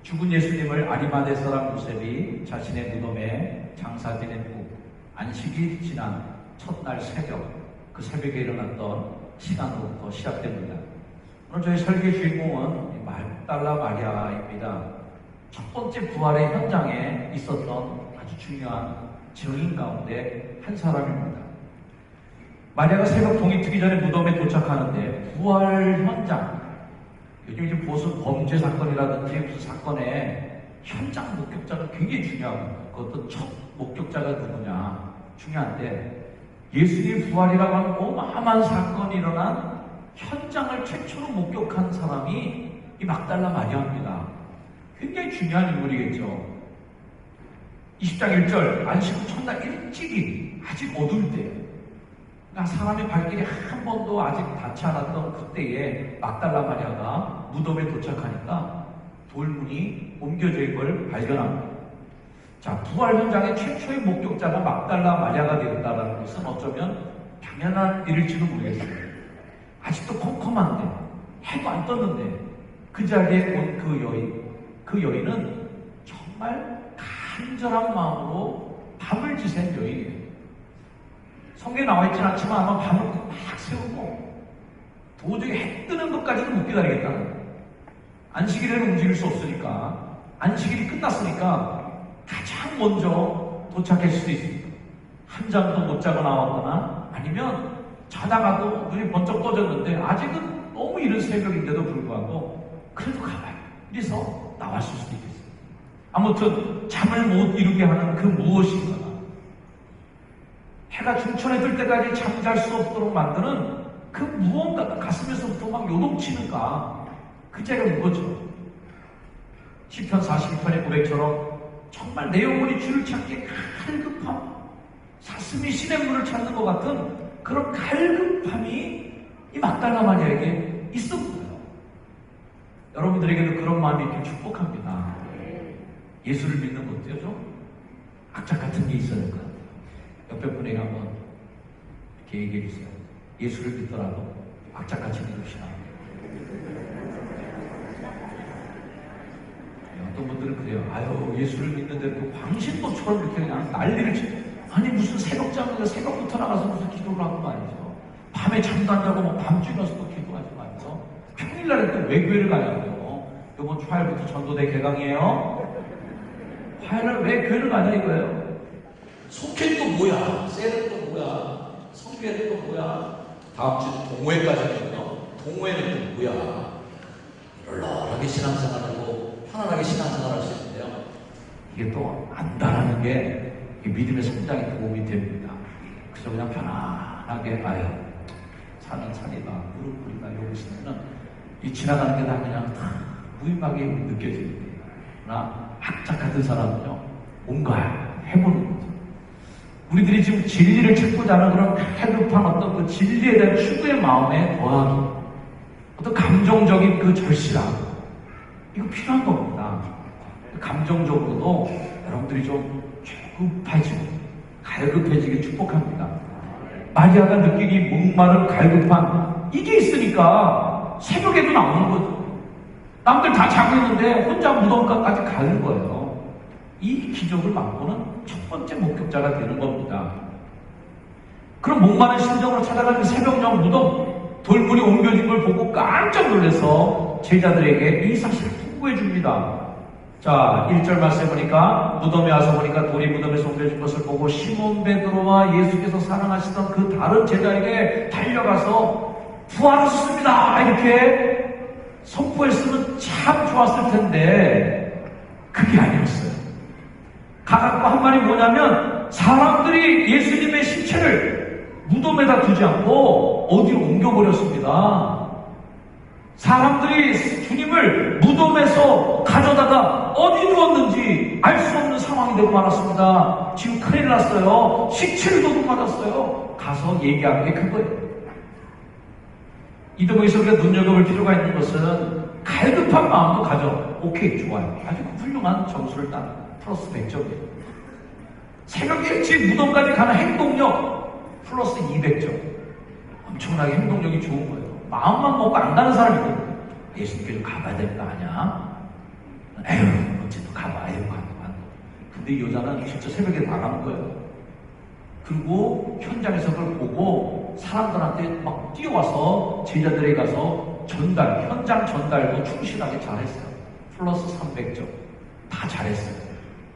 죽은 예수님을 아리마대 사람 요셉이 자신의 무덤에 장사 지낸 후 안식이 지난 첫날 새벽 그 새벽에 일어났던 시간으로부터 시작됩니다. 오늘 저희 설교의 주인공은 막달라 마리아입니다. 첫 번째 부활의 현장에 있었던 아주 중요한 증인 가운데 한 사람입니다. 마리아가 새벽 동이 트기 전에 무덤에 도착하는데 부활 현장, 요즘 이제 무슨 범죄 사건이라든지 무슨 사건의 현장 목격자가 굉장히 중요합니다. 그것도 첫 목격자가 누구냐 중요한데 예수님 부활이라고 하는 어마어마한 사건이 일어난 현장을 최초로 목격한 사람이 이 막달라 마리아입니다. 굉장히 중요한 인물이겠죠. 20장 1절 안식 후 첫날 일찍이 아직 어두울 때 그러니까 사람의 발길이 한 번도 아직 닿지 않았던 그때에 막달라 마리아가 무덤에 도착하니까 돌문이 옮겨져 있는 걸 발견합니다. 자, 부활 현장의 최초의 목격자가 막달라 마리아가 되었다는 것은 어쩌면 당연한 일일지도 모르겠어요. 아직도 컴컴한데 해도 안 떴는데 그 자리에 온 그 여인은 정말 간절한 마음으로 밤을 지샌 여인이에요. 성경에 나와 있지는 않지만 아마 밤을 막 세우고 도저히 해 뜨는 것까지도 못 기다리겠다는 거예요. 안식일에는 움직일 수 없으니까 안식일이 끝났으니까 가장 먼저 도착할 수도 있습니다. 한 잠도 못 자고 나왔거나 아니면 자다가도 눈이 번쩍 떠졌는데 아직은 너무 이른 새벽인데도 불구하고 그래도 가봐요. 그래서 나왔을 수도 있겠어요. 아무튼 잠을 못 이루게 하는 그 무엇인가 해가 중천에 들 때까지 잠잘 수 없도록 만드는 그 무언가가 가슴에서부터 막 요동치는가 그 자리가 온 거죠. 시편 42편의 고백처럼 정말 내 영혼이 주를 찾기에 갈급함 사슴이 시냇물을 찾는 것 같은 그런 갈급함이 이 막달라 마리아에게 있었어요. 여러분들에게도 그런 마음이 있길 축복합니다. 예수를 믿는 것도요, 좀 악착 같은 게 있어야 될 것 같아요. 옆에 분에게 한번 이렇게 얘기해 주세요. 예수를 믿더라도 악착같이 믿읍시다. 어떤 분들은 그래요. 아유, 예수를 믿는데 그 광신도처럼 이렇게 그냥 난리를 치. 아니, 무슨 새벽잠에서 새벽부터 나가서 무슨 기도를 하고 말이죠. 밤에 잠도 안 자고 뭐 밤중에 가서 또 기도하지 말이죠. 평일날에 또 왜 교회를 가냐고요. 이번 화요일부터 전도대 개강이에요. 화요일날 왜 교회를 가냐 이거예요. 속회는 또 뭐야? 셀은 또 뭐야? 성교회는 또 뭐야? 다음 주 동호회까지는요. 동호회는 또 뭐야? 널널하게 신앙생활하고 편안하게 신앙생활할 수 있는데요. 이게 또 안다라는 게 믿음의 성장에 도움이 됩니다. 그래서 그냥 편안하게 아유 산은 산이다 물은 물이다 이러고 있으면은 이 지나가는 게 다 그냥 다 무의미하게 느껴집니다. 그러나 학자 같은 사람은요 뭔가 해보는 거죠. 우리들이 지금 진리를 찾고자 하는 그런 해급한 어떤 그 진리에 대한 추구의 마음에 더하기 어떤 감정적인 그 절실함 이거 필요한 겁니다. 감정적으로도 여러분들이 좀 조급해지고 갈급해지길 축복합니다. 마리아가 느끼기 목마른 갈급함 이게 있으니까 새벽에도 나오는 거죠. 남들 다 자고 있는데 혼자 무덤가까지 가는 거예요. 이 기적을 맛보는 첫 번째 목격자가 되는 겁니다. 그럼 목마른 심정으로 찾아간 그 새벽녘 무덤 돌물이 옮겨진 걸 보고 깜짝 놀라서 제자들에게 이 사실을 통보해 줍니다. 자, 1절 말씀해 보니까 무덤에 와서 보니까 돌이 무덤에서 옮겨진 것을 보고 시몬 베드로와 예수께서 사랑하시던 그 다른 제자에게 달려가서 부활하셨습니다 이렇게 선포했으면 참 좋았을 텐데 그게 아니었어요. 가갖고 한 말이 뭐냐면 사람들이 예수님의 신체를 무덤에다 두지 않고 어디로 옮겨버렸습니다. 사람들이 주님을 무덤에서 가져다가 어디 두었는지 알 수 없는 상황이 되고 말았습니다. 지금 큰일 났어요. 시체를 도둑맞았어요. 가서 얘기하는 게 그거예요. 이 대목에서 우리가 눈여겨볼 필요가 있는 것은 갈급한 마음도 가져. 오케이, 좋아요. 아주 훌륭한 점수를 따 플러스 100점이에요. 새벽 일찍 무덤까지 가는 행동력 플러스 200점. 엄청나게 행동력이 좋은 거예요. 마음만 먹고 안 가는 사람이 있거든요. 예수님께서 가봐야 될 거 아니야? 에휴, 어쨌든 가봐. 에휴, 가봐. 근데 이 여자는 진짜 새벽에 나간 거예요. 그리고 현장에서 그걸 보고 사람들한테 막 뛰어와서 제자들에게 가서 전달, 현장 전달도 충실하게 잘했어요. 플러스 300점. 다 잘했어요.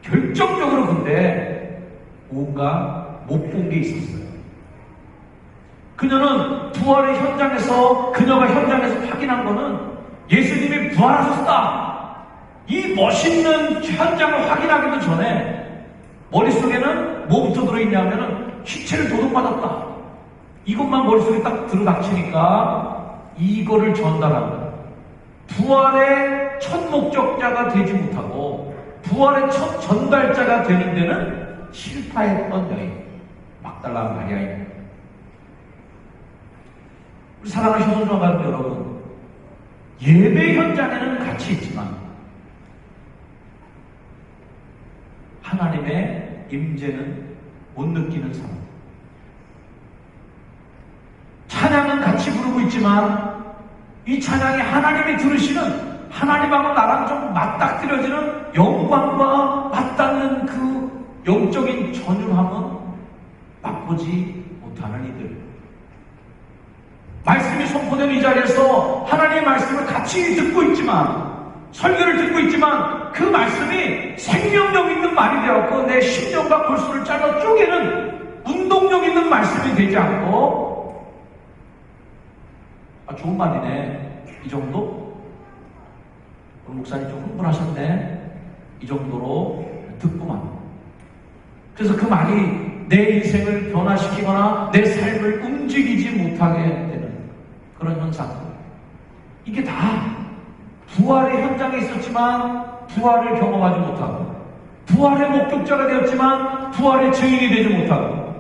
결정적으로 근데 뭔가 못 본 게 있었어요. 그녀는 부활의 현장에서 그녀가 현장에서 확인한 거는 예수님이 부활하셨다. 이 멋있는 현장을 확인하기도 전에 머릿속에는 뭐부터 들어있냐면은 시체를 도둑맞았다. 이것만 머릿속에 딱 들어닥치니까 이거를 전달합니다. 부활의 첫 목적자가 되지 못하고 부활의 첫 전달자가 되는 데는 실패했던 여인 막달라 마리아입니다. 우리 사랑하는 효선과 가족 여러분, 예배 현장에는 같이 있지만 하나님의 임재는 못 느끼는 사람. 찬양은 같이 부르고 있지만 이 찬양이 하나님이 들으시는 하나님하고 나랑 좀 맞닥뜨려지는 영광과 맞닿는 그 영적인 전율함은 맛보지 못하는 이들. 말씀이 선포된 이 자리에서 하나님의 말씀을 같이 듣고 있지만 설교를 듣고 있지만 그 말씀이 생명력 있는 말이 되었고 내 심령과 골수를 잘라 쪼개는 운동력 있는 말씀이 되지 않고 좋은 말이네 이 정도? 우리 목사님 좀 흥분하셨네 이 정도로 듣고만 그래서 그 말이 내 인생을 변화시키거나 내 삶을 움직이지 못하게 되는 그런 현상. 이게 다 부활의 현장에 있었지만 부활을 경험하지 못하고 부활의 목격자가 되었지만 부활의 증인이 되지 못하고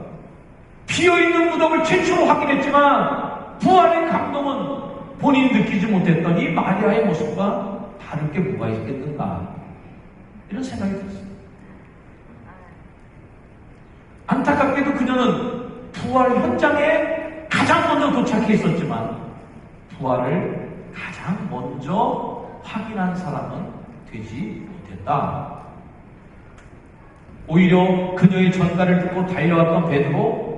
비어있는 무덤을 최초로 확인했지만 부활의 감동은 본인이 느끼지 못했던 이 마리아의 모습과 다를 게 뭐가 있겠는가, 이런 생각이 들었어요. 안타깝게도 그녀는 부활 현장에 가장 먼저 도착해 있었지만 부활을 가장 먼저 확인한 사람은 되지 못했다. 오히려 그녀의 전가를 듣고 달려왔던 베드로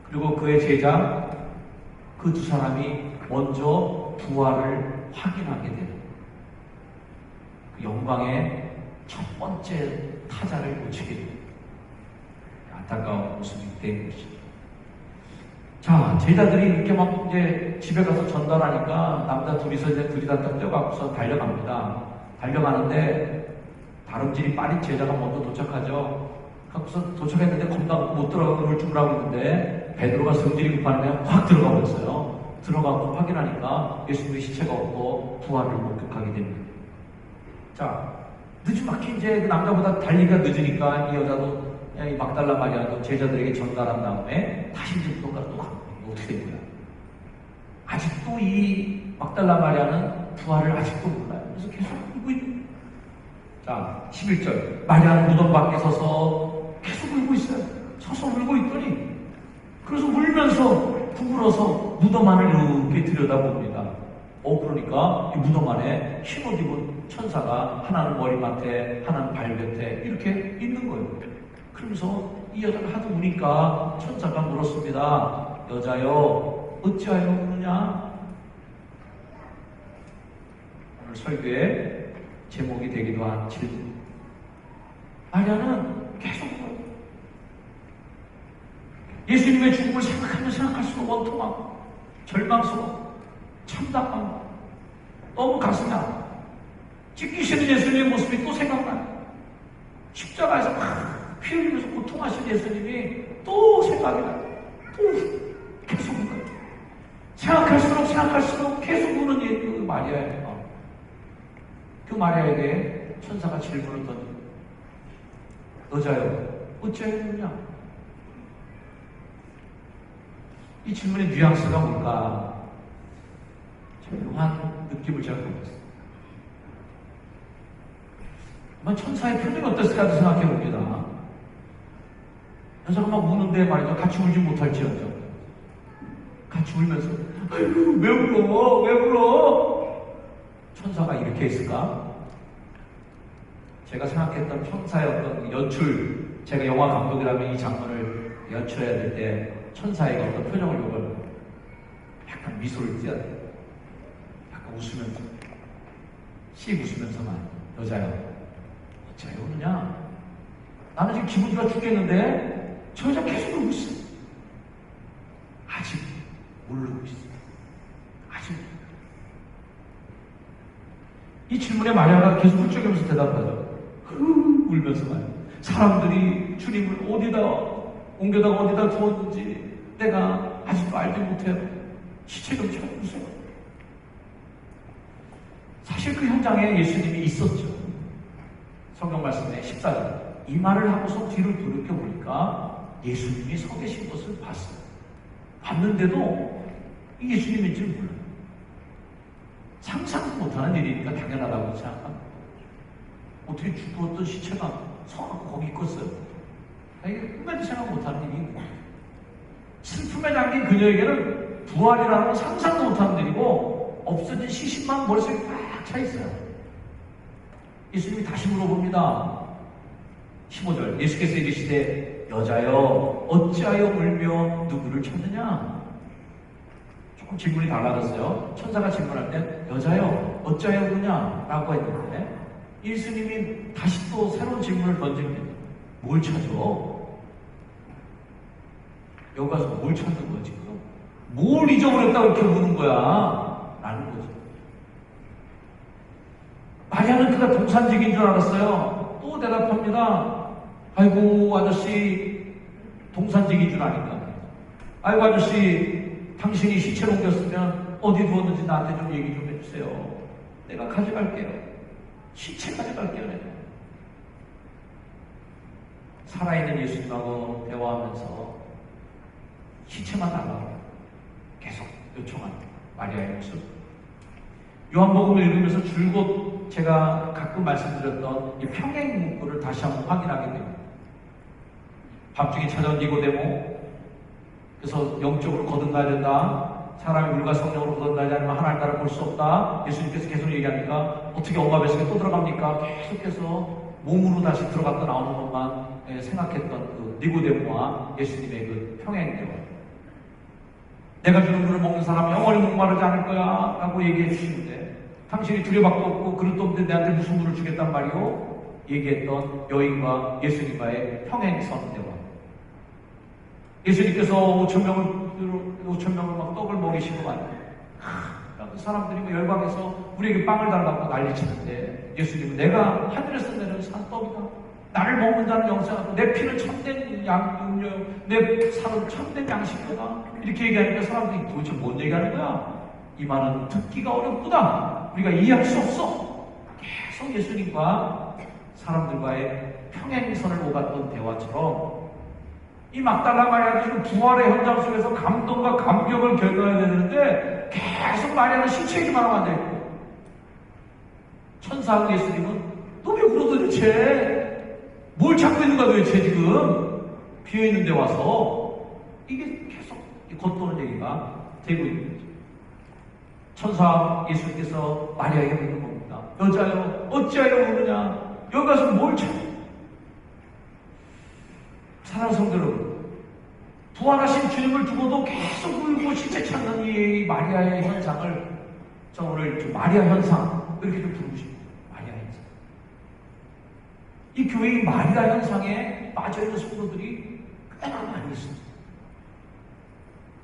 그리고 그의 제자, 그 두 사람이 먼저 부활을 확인하게 되는 그 영광의 첫 번째 타자를 놓치게 됩니다. 안타까운 모습이 된 것이죠. 자, 제자들이 이렇게 막 이제 집에 가서 전달하니까 남자 둘이서 이제 들이닥다 뛰어가고서 달려갑니다. 달려가는데 다름질이 빠른 제자가 먼저 도착하죠. 하고서 도착했는데 겁나 못 들어가고 울증을 하고 있는데 베드로가 성질이 급하면 확 들어가 버렸어요. 들어가고 확인하니까 예수님의 시체가 없고 부활을 목격하게 됩니다. 자, 늦지막히 이제 그 남자보다 달리기가 늦으니까 이 여자도, 이 막달라 마리아도 제자들에게 전달한 다음에 다시 이제 무덤가로 또 가고, 어떻게 된 거야? 아직도 이 막달라 마리아는 부활을 아직도 몰라요. 그래서 계속 울고 있는 거예요. 자, 11절. 마리아는 무덤 밖에 서서 계속 울고 있어요. 서서 울고 있더니 그래서 울면서 구부러서 무덤 안을 이렇게 들여다봅니다. 그러니까 이 무덤 안에 흰옷 입은 천사가 하나는 머리맡에 하나는 발곁에 이렇게 있는 거예요. 그러면서 이 여자가 하도 우니까 천사가 물었습니다. 여자여, 어찌하여 우느냐? 오늘 설교의 제목이 되기도 한 질문. 마리아는 계속 예수님의 죽음을 생각하면 생각할수록 원통하고 절망스러워, 참담하고 너무 가슴이 아파. 찢기시는 예수님의 모습이 또 생각나요. 십자가에서 막 피 흘리면서 고통하신 예수님이 또 생각이 나요. 또 계속 울어요. 생각할수록 계속 우는 그 마리아예요. 그 마리아에게 천사가 질문을 던집니다. 여자여, 어찌하여 우느냐? 이 질문의 뉘앙스가 뭘까? 묘한 느낌을 제가 보겠습니다. 아마 천사의 표정이 어땠을까 생각해 봅니다. 여자가 막 우는데 말이죠. 같이 울지 못할지언정. 같이 울면서, 아이고, 왜 울어? 왜 울어? 천사가 이렇게 했을까? 제가 생각했던 천사의 어떤 연출, 제가 영화 감독이라면 이 장면을 연출해야 될 때 천사에게 어떤 표정을 요구하는 약간 미소를 띄어야 돼요. 약간 웃으면서, 씩 웃으면서만, 여자야, 어찌하여 우느냐? 나는 지금 기분 좋아 죽겠는데 저 여자 계속 울고 있어. 아직 모르고 있어. 아직. 이 질문에 마리아가 계속 훌쩍이면서 대답하죠. 울면서 말이야. 사람들이 주님을 어디다 옮겨다가 어디다 두었는지 내가 아직도 알지 못해요. 시체가 참 무서워. 사실 그 현장에 예수님이 있었죠. 성경 말씀에 14절. 이 말을 하고서 뒤를 돌이켜보니까 예수님이 서 계신 것을 봤어요. 봤는데도 이 예수님인지 몰라요. 상상도 못하는 일이니까 당연하다고 생각합니다. 어떻게 죽었던 시체가 서갖고 거기 있겠어요? 이게 꿈에도 생각 못하는 일이고, 슬픔에 잠긴 그녀에게는 부활이라는 건 상상도 못하는 일이고, 없어진 시신만 머릿속에 꽉 차 있어요. 예수님이 다시 물어봅니다. 15절. 예수께서 이르시되 여자여 어찌하여 울며 누구를 찾느냐? 조금 질문이 달라졌어요. 천사가 질문할 때 여자여 어찌하여 우느냐? 라고 했는데 예수님이 다시 또 새로운 질문을 던집니다. 뭘 찾아? 여기 가서 뭘 찾는 거야 지금? 뭘 잊어버렸다고 이렇게 우는 거야? 라는 거죠. 마리아는 그가 동산직인 줄 알았어요. 또 대답합니다. 아이고 아저씨 동산직인 줄 아니까. 아이고 아저씨 당신이 시체를 옮겼으면 어디 두었는지 나한테 좀 얘기 좀 해주세요. 내가 가져갈게요. 시체 가져갈게요. 내가. 살아있는 예수님하고 대화하면서 시체만 달라고 계속 요청한 마리아의 모습. 요한복음을 읽으면서 줄곧 제가 가끔 말씀드렸던 이 평행 문구를 다시 한번 확인하게 됩니다. 밤중에 찾아온 니고데모, 그래서 영적으로 거듭나야 된다. 사람이 물과 성령으로 거듭나지 않으면 하나님 나라를 볼 수 없다. 예수님께서 계속 얘기하니까 어떻게 엄마 뱃속에 또 들어갑니까? 계속해서 몸으로 다시 들어갔다 나오는 것만 생각했던 그 니고데모와 예수님의 그 평행 대화. 내가 주는 물을 먹는 사람은 영원히 목마르지 않을 거야 라고 얘기해 주시는데, 당신이 두려밖에 없고 그릇도 없는데 내한테 무슨 물을 주겠단 말이오? 얘기했던 여인과 예수님과의 평행선 대화. 예수님께서 5,000명을 막 떡을 먹이시고 말이에요. 그 사람들이 뭐 열광해서 우리에게 빵을 달라고 난리치는데, 예수님은 내가 하늘에서 내려온 산 떡이다. 나를 먹는 자는 영생하고 내 피는 참된 음료, 내 살은 참된 양식이다. 이렇게 얘기하니까 사람들이 도대체 뭔 얘기하는 거야? 이 말은 듣기가 어렵구나. 우리가 이해할 수 없어. 계속 예수님과 사람들과의 평행선을 오갔던 대화처럼 이 막달라 마리아는 부활의 현장 속에서 감동과 감격을 견뎌야 되는데 계속 마리아는 신체 얘기만 하면 안 되고, 천사하고 예수님은 너 왜 울어 도대체? 뭘 찾고 있는 거야 도대체 지금? 비어있는 데 와서 이게 계속 겉도는 얘기가 되고 있는 거죠. 천사 예수님께서 마리아에게 묻는 겁니다. 여자여 어찌하여 우느냐? 여기 가서 뭘 찾냐? 사랑하는 성도 여러분, 부활하신 주님을 두고도 계속 울고 실제 찾는 이 마리아의 현상을 저 오늘 좀 마리아 현상 이렇게 좀 부르고 싶어요. 마리아 현상. 이 교회의 마리아 현상에 빠져있는 성도들이 꽤나 많이 있습니다.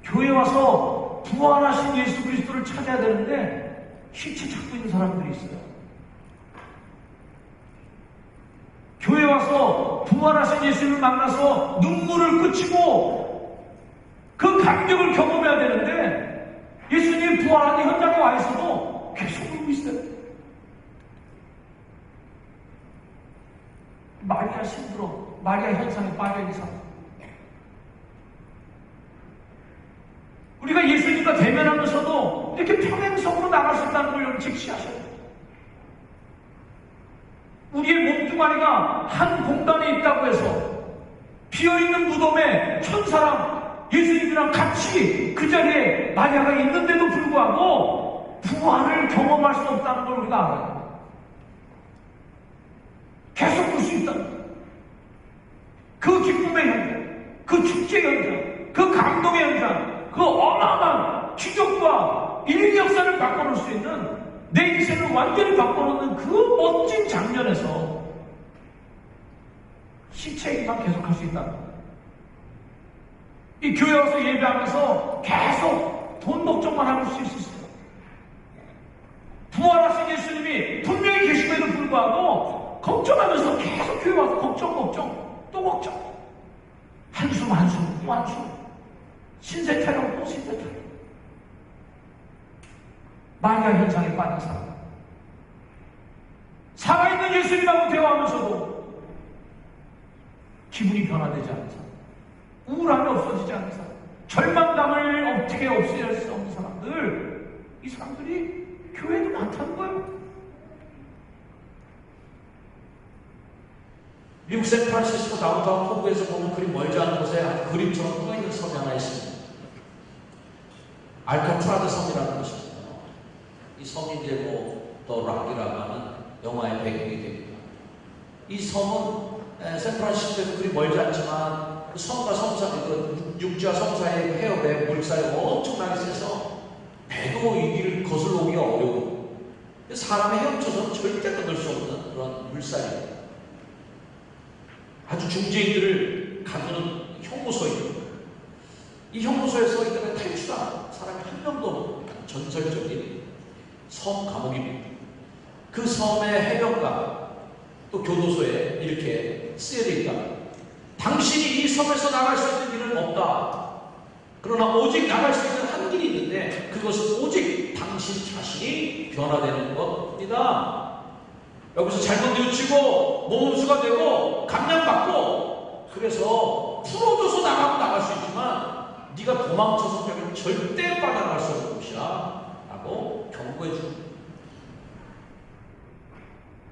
교회 와서 부활하신 예수 그리스도를 찾아야 되는데 실체 찾고 있는 사람들이 있어요. 교회 와서 부활하신 예수님을 만나서 눈물을 그치고 그 감격을 경험해야 되는데 예수님이 부활하는 현장에 와 있어도 계속 울고 있어요. 마리아 신드롬, 마리아 현상에 빠져있는 사람. 우리가 예수님과 대면하면서도 이렇게 평행성으로 나갈 수 있다는 걸 여러분 직시하셔야 돼요. 우리의 몸뚱아리가 한 공간에 있다고 해서 비어있는 무덤에 천사랑 예수님이랑 같이 그 자리에 마리아가 있는데도 불구하고 부활을 경험할 수 없다는 걸 우리가 알아요. 계속 볼 수 있다. 그 기쁨의 현장, 그 축제 현장, 그 감동의 현장, 그 어마어마한 기적과 인류 역사를 바꿔놓을 수 있는, 내 인생을 완전히 바꿔놓는 그 멋진 장면에서 시체 얘기만 계속할 수 있다. 이 교회 와서 예배하면서 계속 돈 걱정만 하고 있을 수 있어요. 부활하신 예수님이 분명히 계심에도 불구하고 걱정하면서 계속 교회 와서 걱정 또 걱정, 한숨 또 한숨, 신세 타령 또 신세 타령. 마리아 현상에 빠진 사람, 살아있는 예수님하고 대화하면서도 기분이 변화되지 않는 사람, 우울함이 없어지지 않는 사람, 절망감을 어떻게 없애야 할 수 없는 사람들, 이 사람들이 교회에도 많다는 거예요. 미국 샌프란시스코 다운타운 호구에서 보면 그리 멀지 않은 곳에 아주 그림처럼 떠있는 섬이 하나 있습니다. 알카트라즈 섬이라는 곳입니다. 이 섬이 이제 더 락이라고 하는 영화의 배경이 됩니다. 이 섬은 샌프란시스코에서 그리 멀지 않지만 그 섬과 섬 사이, 그 육지와 섬 사이의 그 해협에 물살이 엄청나게 세서 배도 이 길을 거슬러 오기가 어려워. 사람의 헤엄쳐서는 절대 건널 수 없는 그런 물살입니다. 아주 중재인들을 가두는 형무소입니다. 이 형무소에서 이들은 탈출한 사람이 한 명도 없는 전설적인 섬 감옥입니다. 그 섬의 해변가 또 교도소에 이렇게 쓰여져 있다. 당신이 이 섬에서 나갈 수 있는 길은 없다. 그러나 오직 나갈 수 있는 한 길이 있는데 그것은 오직 당신 자신이 변화되는 것입니다. 여기서 잘못 뉘우치고 몸음수가 되고 감량받고 그래서 풀어줘서 나갈 수 있지만 네가 도망쳐서 벽을 절대 빠져나갈 수 없는 곳이야 라고 경고해 줍니다.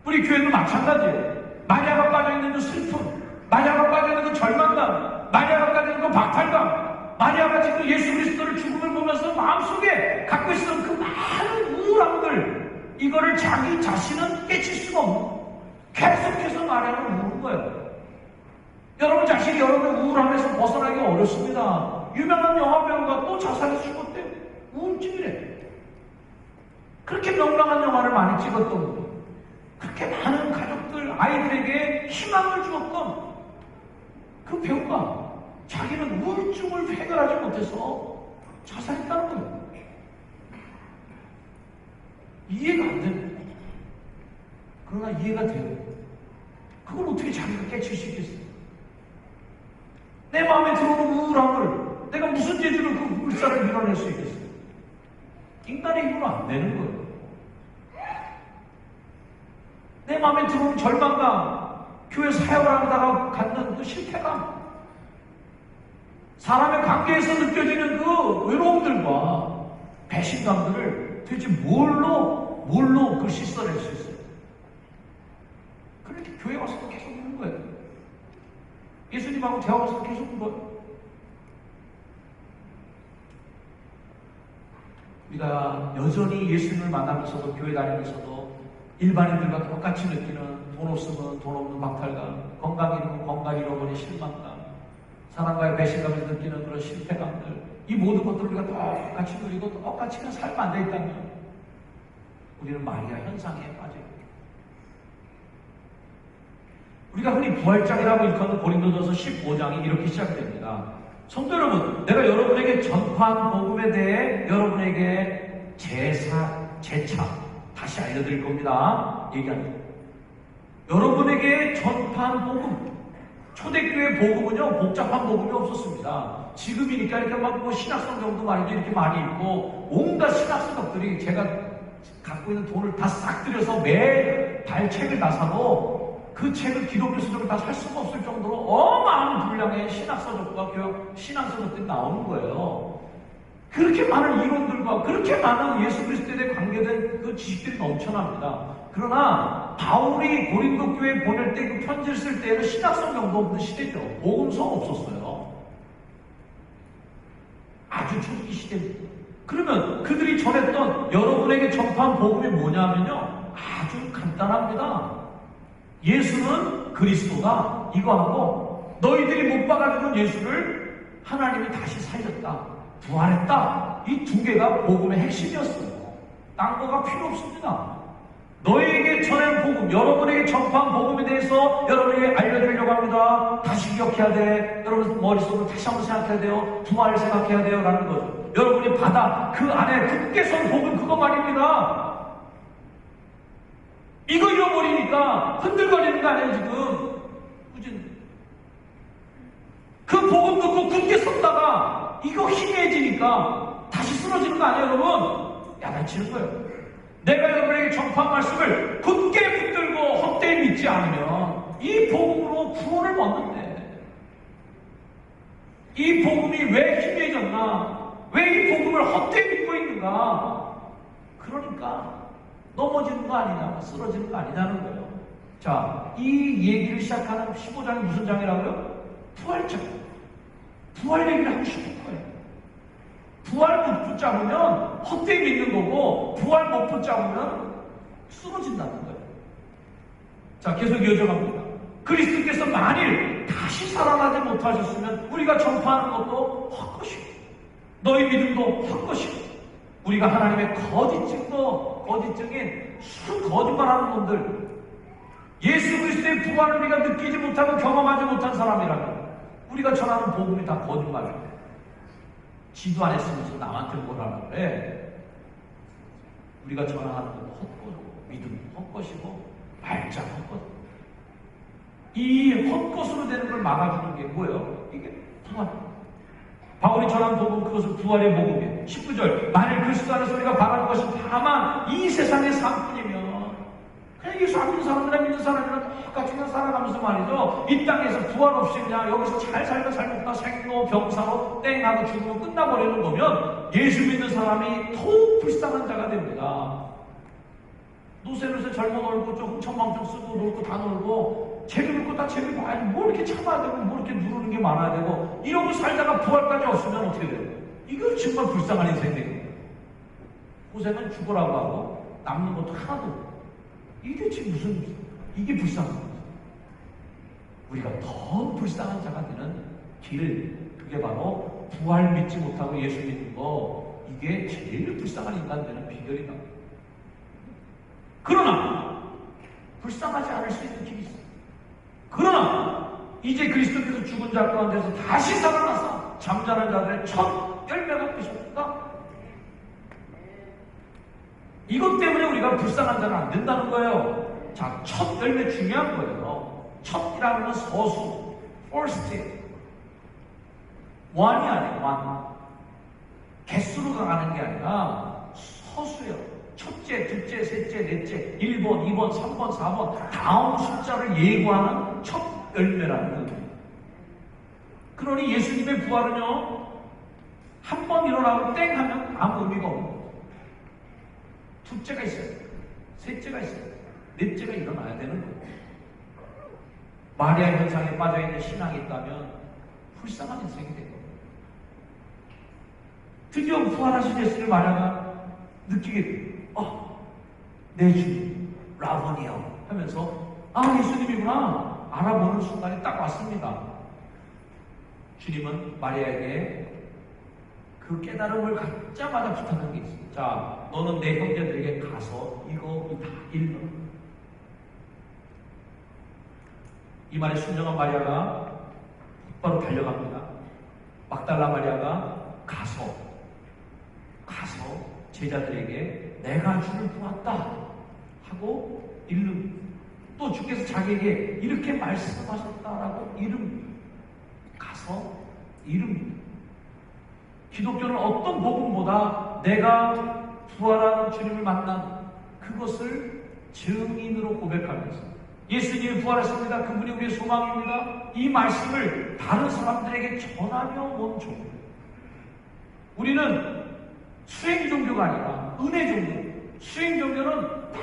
우리 교회도 마찬가지예요. 마리아가 빠져있는 그 슬픔, 마리아가 빠져있는 그 절망감, 마리아가 빠져있는 그 박탈감, 마리아가 지금 예수 그리스도를 죽음을 보면서 마음속에 갖고 있었던 그 많은 우울함들, 이거를 자기 자신은 깨칠 수가 없는, 계속해서 마리아는 우는 거예요. 여러분 자신이 여러분의 우울함에서 벗어나기 어렵습니다. 유명한 영화배우가 또 자살해서 죽었대요. 우울증이래. 그렇게 명랑한 영화를 많이 찍었던 분, 그렇게 많은 가족들, 아이들에게 희망을 주었던 그 배우가 자기는 우울증을 해결하지 못해서 자살했다는 거예요. 이해가 안 됩니다. 그러나 이해가 돼요. 그걸 어떻게 자기가 깨칠 수 있겠어요? 내 마음에 들어오는 우울함을 내가 무슨 재주로 그 물살을 밀어낼 수 있겠어요? 인간의 힘으로 안 되는 거예요. 내 마음에 들어오는 절망감, 교회 사역을 하다가 갖는 그 실패감, 사람의 관계에서 느껴지는 그 외로움들과 배신감들을 도대체 뭘로 그걸 씻어낼 수 있어요? 그렇게 교회 와서도 계속 우는 거예요. 예수님하고 대화하면서 계속 우는 거예요. 우리가 여전히 예수님을 만나면서도 교회 다니면서도 일반인들과 똑같이 느끼는 돈 없으면 돈 없는 박탈감, 건강 잃으면 건강 잃어버린 실망감, 사람과의 배신감을 느끼는 그런 실패감들, 이 모든 것들을 우리가 똑같이 누리고 똑같이 그냥 살면 안 되겠다면 우리는 마리아 현상에 빠져요. 우리가 흔히 부활장이라고 일컫는 고린도전서 15장이 이렇게 시작됩니다. 성도 여러분, 내가 여러분에게 전파한 복음에 대해 여러분에게 재차 다시 알려드릴 겁니다. 얘기합니다. 여러분에게 전파한 복음, 초대교회 복음은요, 복잡한 복음이 없었습니다. 지금이니까 이렇게 막 신학성경도 말이죠, 이렇게 많이 읽고, 온갖 신학성경들이 제가 갖고 있는 돈을 다 싹 들여서 매일 발책을 다 사도 그 책을 기독교 서적을 다 살 수가 없을 정도로 어마어마한 분량의 신학서적과 신앙서적들이 나오는 거예요. 그렇게 많은 이론들과 그렇게 많은 예수 그리스도에 대해 관계된 그 지식들이 넘쳐납니다. 그러나 바울이 고린도 교회에 보낼 때 그 편지를 쓸 때에는 신학성경도 없는 시대죠. 복음서가 없었어요. 아주 초기 시대입니다. 그러면 그들이 전했던 여러분에게 전파한 복음이 뭐냐면요, 아주 간단합니다. 예수는 그리스도다, 이거하고 너희들이 못 박아주는 예수를 하나님이 다시 살렸다, 부활했다, 이 두 개가 복음의 핵심이었어요. 딴 거가 필요 없습니다. 너희에게 전한 복음, 여러분에게 전파한 복음에 대해서 여러분에게 알려드리려고 합니다. 다시 기억해야 돼. 여러분 머릿속으로 다시 한번 생각해야 돼요. 부활을 생각해야 돼요 라는 거죠. 여러분이 받아 그 안에 굳게 선 복음, 그거 말입니다. 이거 잃어버리니까 흔들거리는 거 아니에요 지금. 그 복음 듣고 굳게 섰다가 이거 희미해지니까 다시 쓰러지는 거 아니에요 여러분? 야단치는 거예요. 내가 여러분에게 전파한 말씀을 굳게 붙들고 헛되이 믿지 않으면 이 복음으로 구원을 얻는데, 이 복음이 왜 희미해졌나, 왜 이 복음을 헛되이 믿고 있는가, 그러니까 넘어지는 거 아니냐, 쓰러지는 거 아니냐는 거예요. 자, 이 얘기를 시작하는 15장이 무슨 장이라고요? 부활장. 부활 얘기를 하고 싶은 거예요. 부활 못 붙잡으면 헛되이 믿는 거고, 부활 못 붙잡으면 쓰러진다는 거예요. 자, 계속 이어져갑니다. 그리스도께서 만일 다시 살아나지 못하셨으면 우리가 전파하는 것도 헛것이고, 너희 믿음도 헛것이고, 우리가 하나님의 거짓증인 수많은 거짓말하는 분들, 예수 그리스도의 부활을 우리가 느끼지 못하고 경험하지 못한 사람이라면 우리가 전하는 복음이 다 거짓말입니다. 지도 안 했으면서 남한테 뭐라고 그래? 우리가 전하는 것도 헛것이고, 믿음도 헛것이고, 말자 헛것. 이 헛것으로 되는 걸 막아주는 게 뭐예요? 이게 부활. 바울이 전한 복음, 그것은 부활의 복음이에요. 19절, 만일 그리스도 안에서 우리가 바라는 것이 다만 이 세상의 삶뿐이면 그냥 예수 안 믿는 사람이나 믿는 사람이나 똑같이 그냥 살아가면서 말이죠. 이 땅에서 부활 없이 그냥 여기서 잘 살다 살다 생로 병사로 땡하고 죽으면 끝나버리는 거면 예수 믿는 사람이 더욱 불쌍한 자가 됩니다. 노세노세 젊어 놀고 좀 흥청망청 쓰고 놀고 다 놀고 재미볼 거 다 재미 봐야지 뭐 이렇게 참아야 되고 뭐 이렇게 누르는 게 많아야 되고 이러고 살다가 부활까지 없으면 어떻게 돼요? 이거 정말 불쌍한 인생이 되거든요. 고생은 죽으라고 하고 남는 것도 하나도 없고 이게 지금 무슨 이게 불쌍한 거죠. 우리가 더 불쌍한 자가 되는 길 그게 바로 부활 믿지 못하고 예수 믿는 거 이게 제일 불쌍한 인간 되는 비결이다. 그러나 불쌍하지 않을 수 있는 길이 있어요. 그러나 이제 그리스도께서 죽은 자 가운데서 다시 살아나서 잠자는 자들의 첫 열매가 되셨다. 이것 때문에 우리가 불쌍한 자는 안 된다는 거예요. 자, 첫 열매 중요한 거예요. 첫이라는 건 서수, first. 원이 아니에요, 원. 개수로 가는 게 아니라 서수요. 첫째, 둘째, 셋째, 넷째, 1번, 2번, 3번, 4번 다음 숫자를 예고하는 첫 열매라는 거예요. 그러니 예수님의 부활은요 한 번 일어나고 땡 하면 아무 의미가 없는 거예요. 둘째가 있어요. 셋째가 있어요. 넷째가 일어나야 되는 거예요. 마리아 현상에 빠져있는 신앙이 있다면 불쌍한 인생이 된 겁니다. 드디어 부활하신 예수를 마리아가 느끼게 돼요. 내 주님, 라보니요 하면서 예수님이구나 알아보는 순간이 딱 왔습니다. 주님은 마리아에게 그 깨달음을 갖자마자 부탁한 게 있어요. 자, 너는 내 형제들에게 가서 이거 다 읽어. 이 말에 순정한 마리아가 바로 달려갑니다. 막달라 마리아가 가서 제자들에게 내가 주를 보았다 하고 이름 또 주께서 자기에게 이렇게 말씀하셨다라고 이름 가서 이름 기독교는 어떤 복음보다 내가 부활하는 주님을 만난 그것을 증인으로 고백하면서 예수님이 부활하십니다. 그분이 우리의 소망입니다. 이 말씀을 다른 사람들에게 전하며 온 종교. 우리는 수행 종교가 아니라 은혜 종교. 수행 종교는 다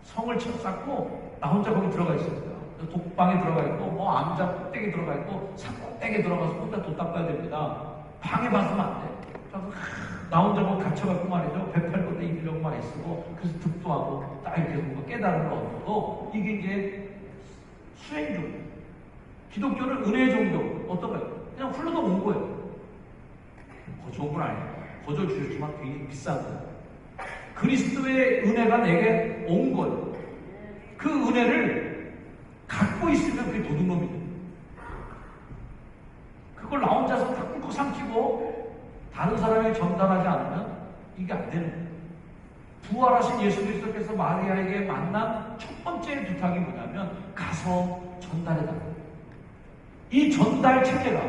성을 쌓고 나 혼자 거기 들어가 있습니다. 독방에 들어가 있고 암자 꼭대기 들어가 있고 산 꼭대기에 들어가서 혼자 도 닦아야 됩니다. 방에 봤으면 안 돼. 그래서 나 혼자 거기 갇혀갖고 말이죠. 배팔 것도 입으려고 많이 쓰고 그래서 득도 하고 딱 이렇게 뭔가 깨달음을 얻고 이게 이제 수행 종교. 기독교는 은혜 종교. 어떤 거예요? 그냥 흘러도 온 거예요. 좋은 건 아니에요. 거저 주셨지만 굉장히 비싼 거예요. 그리스도의 은혜가 내게 온 거예요. 그 은혜를 갖고 있으면 그게 도둑놈이죠. 그걸 나 혼자서 다 꿀꺽 삼키고 다른 사람에게 전달하지 않으면 이게 안 되는 거예요. 부활하신 예수 그리스도께서 마리아에게 만난 첫 번째 부탁이 뭐냐면 가서 전달해달라. 이 전달 체계가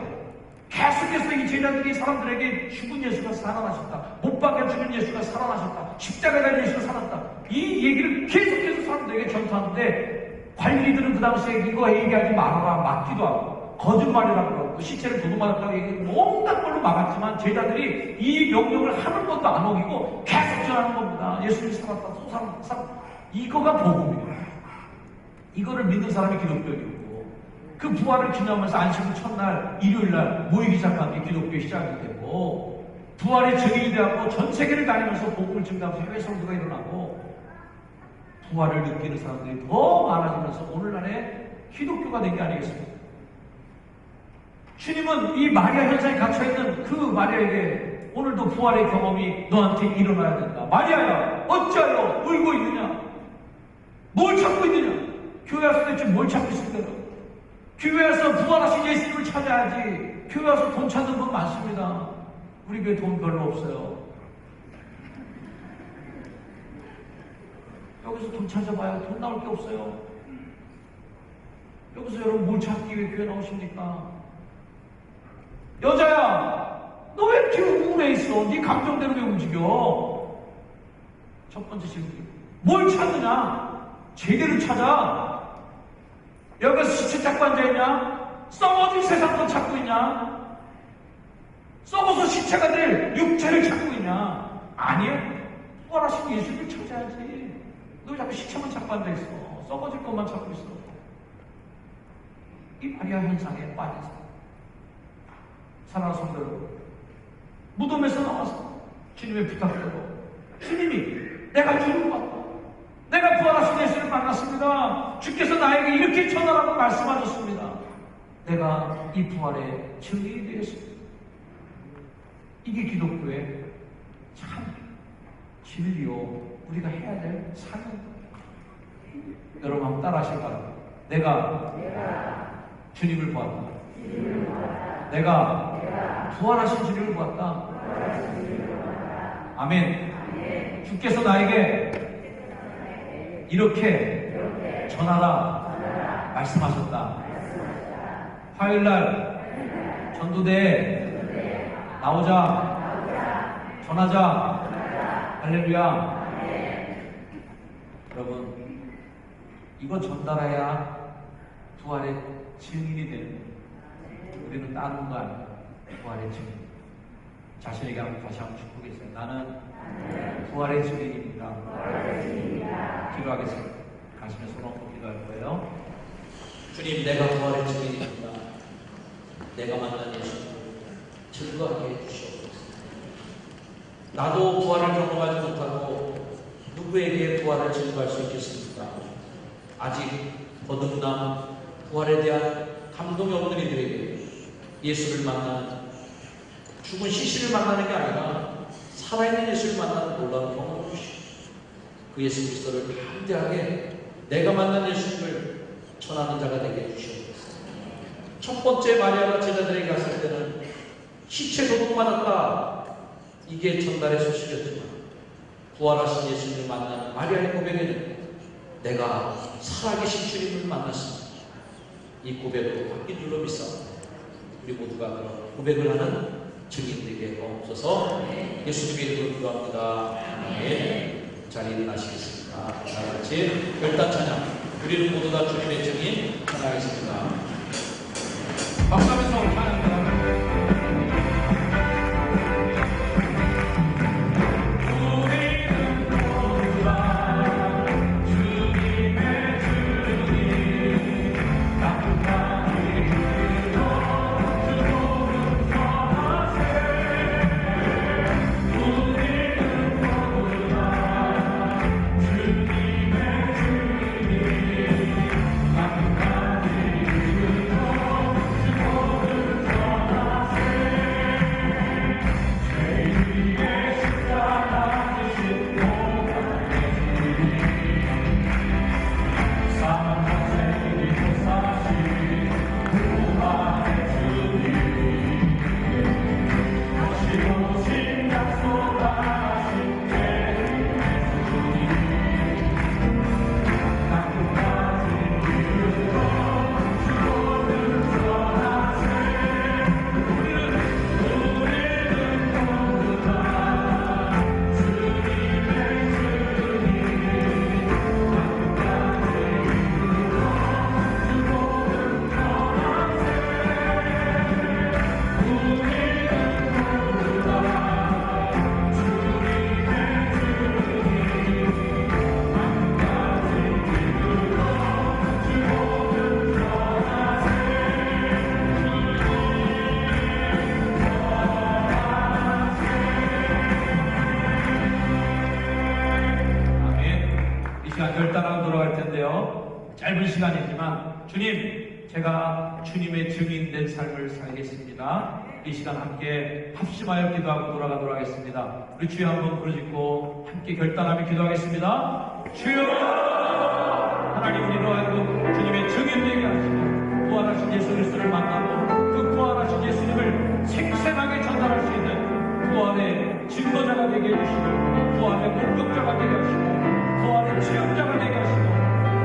계속해서 이 제자들이 사람들에게 죽은 예수가 살아나셨다. 못 박혀 죽은 예수가 살아나셨다. 십자가에 달린 예수가 살았다. 이 얘기를 계속해서 사람들에게 전파하는데 관리들은 그 당시에 이거 얘기하지 말아라 맞기도 하고 거짓말이라고 그러고 시체를 도둑맞았다고 얘기하고 온갖 걸로 막았지만 제자들이 이 명령을 하는 것도 안 어기고 계속 전하는 겁니다. 예수님이 살았다. 또 살았다. 이거가 복음이에요. 이거를 믿는 사람이 기독교이고 그 부활을 기념하면서 안식일 첫날 일요일날 모이기 시작한 게 기독교의 시작이 되고 부활의 증인이 되었고 전 세계를 다니면서 복음을 증가하면서 해외 성도가 일어나고 부활을 느끼는 사람들이 더 많아지면서 오늘날의 기독교가 된 게 아니겠습니까? 주님은 이 마리아 현상에 갇혀있는 그 마리아에게 오늘도 부활의 경험이 너한테 일어나야 된다. 마리아야 어찌하여 울고 있느냐? 뭘 찾고 있느냐? 교회 와서 대체 뭘 찾고 있을 거야? 교회에서 부활하신 예수님을 찾아야지. 교회 와서 돈 찾는 분 많습니다. 우리 교회 돈 별로 없어요. 여기서 돈 찾아봐요. 돈 나올 게 없어요. 여기서 여러분 뭘 찾기 위해 교회 나오십니까? 여자야, 너 왜 이렇게 우울해 있어? 네 감정대로 왜 움직여? 첫 번째 질문. 뭘 찾느냐? 제대로 찾아. 여기서 시체 찾고 앉아있냐? 썩어질 세상도 찾고 있냐? 썩어서 시체가 될 육체를 찾고 있냐? 아니야. 부활하신 예수를 찾아야지. 너 자꾸 시체만 찾고 앉아있어. 썩어질 것만 찾고 있어. 이 마리아 현상에 빠져서 사랑하는 성도 여러분, 무덤에서 나와서 주님의 부탁대로 주님이 내가 주님 봤다. 내가 부활하신 예수를 만났습니다. 주께서 나에게 이렇게 전하라고 말씀하셨습니다. 내가 이 부활의 증인이 되었습니다. 이게 기독교의 참 진리요 우리가 해야 될 사명. 여러분 한번 따라하실 바랍니다. 내가 주님을 보았다. 내가 부활하신 주님을 보았다. 아멘. 주께서 나에게 이렇게 전하라 말씀하셨다. 화요일날 전도대에 나오자, 전하자. 할렐루야. 여러분, 이거 전달해야 부활의 증인이 되는 거예요. 우리는 따는 거 아니야. 부활의 증인. 자신에게 한번 다시 한번 축복했어요. 나는 부활의 증인입니다. 기도하겠습니다. 가시면 손 얹고 기도할 거예요. 주님, 내가 부활의 증인입니다. 내가 만난 예수를 증거하게 해주시옵소서. 나도 부활을 경험하지 못하고 누구에게 부활을 증거할 수 있겠습니까? 아직 거듭남 부활에 대한 감동이 없는 이들에게 예수를 만나는, 죽은 시신을 만나는 게 아니라 살아있는 예수를 만나는 놀라운 경험을 주시옵소서. 그 예수 그리스도를 담대하게 내가 만난 예수를 전하는 자가 되게 해주시옵소서. 첫 번째 마리아가 제자들에게 갔을 때는 시체 도둑맞았다, 이게 전달의 소식이었지만 부활하신 예수님을 만나는 마리아의 고백에는 내가 살아계신 주님을 만났습니다. 이 고백으로 바뀐 줄로 믿습니다. 우리 모두가 그런 고백을 하는 증인 되게 하옵소서. 예수님의 이름으로 기도합니다. 아멘. 자리에 일어나시겠습니다. 다 같이 결단 찬양. 우리는 모두 다 주님의 증인 찬양하겠습니다. 박수하면서 찬양합니다. 결단하고 돌아갈 텐데요. 짧은 시간이지만 주님, 제가 주님의 증인된 삶을 살겠습니다. 이 시간 함께 합심하여 기도하고 돌아가도록 하겠습니다. 우리 주여 한번 부르짖고 함께 결단하며 기도하겠습니다. 주여, 하나님, 우리로 하여금 주님의 증인되게 하시고 부활하신 예수 그리스도를 만나고 그 부활하신 예수님을 생생하게 전달할 수 있는 부활의 증거자가 되게 해주시고 부활의 목격자가 되게 하시고 부활의 체험자가 되게 하시고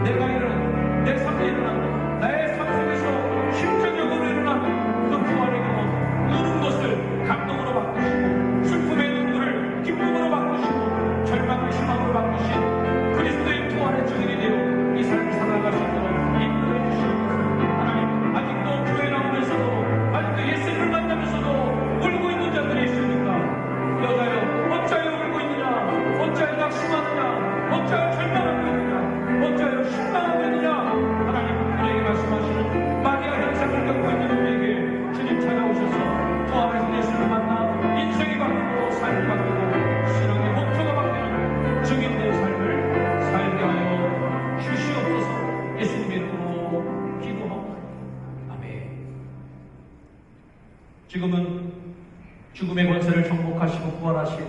내가 일어난 내 삶에 일어난 나의 삶 속에서 심정적으로 일어난 그 부활의 경험, 우는 것을 감동으로 바꾸시고 슬픔의 눈물을 기쁨으로 바꾸시고 절망을 희망으로 바꾸신 그 죽음의 권세를 정복하시고 부활하신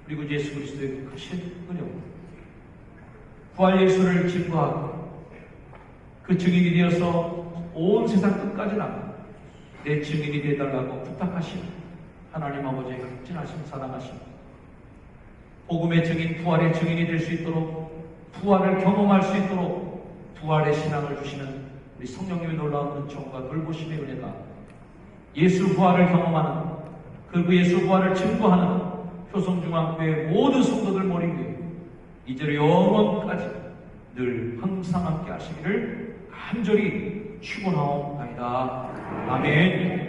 우리 구 예수 그리스도의 크신 은혜로 부활 예수를 증거하고 그 증인이 되어서 온 세상 끝까지 나가 내 증인이 되어달라고 부탁하신 하나님 아버지의 극진하신 사랑하심, 복음의 증인, 부활의 증인이 될 수 있도록, 부활을 경험할 수 있도록 부활의 신앙을 주시는 우리 성령님의 놀라운 은총과 돌보심의 은혜가 예수 부활을 경험하는, 그리고 예수 부활을 증거하는 효성중앙교회 모든 성도들 머리 위에 이제로 영원까지 늘 항상 함께 하시기를 간절히 축원하옵나이다. 아멘.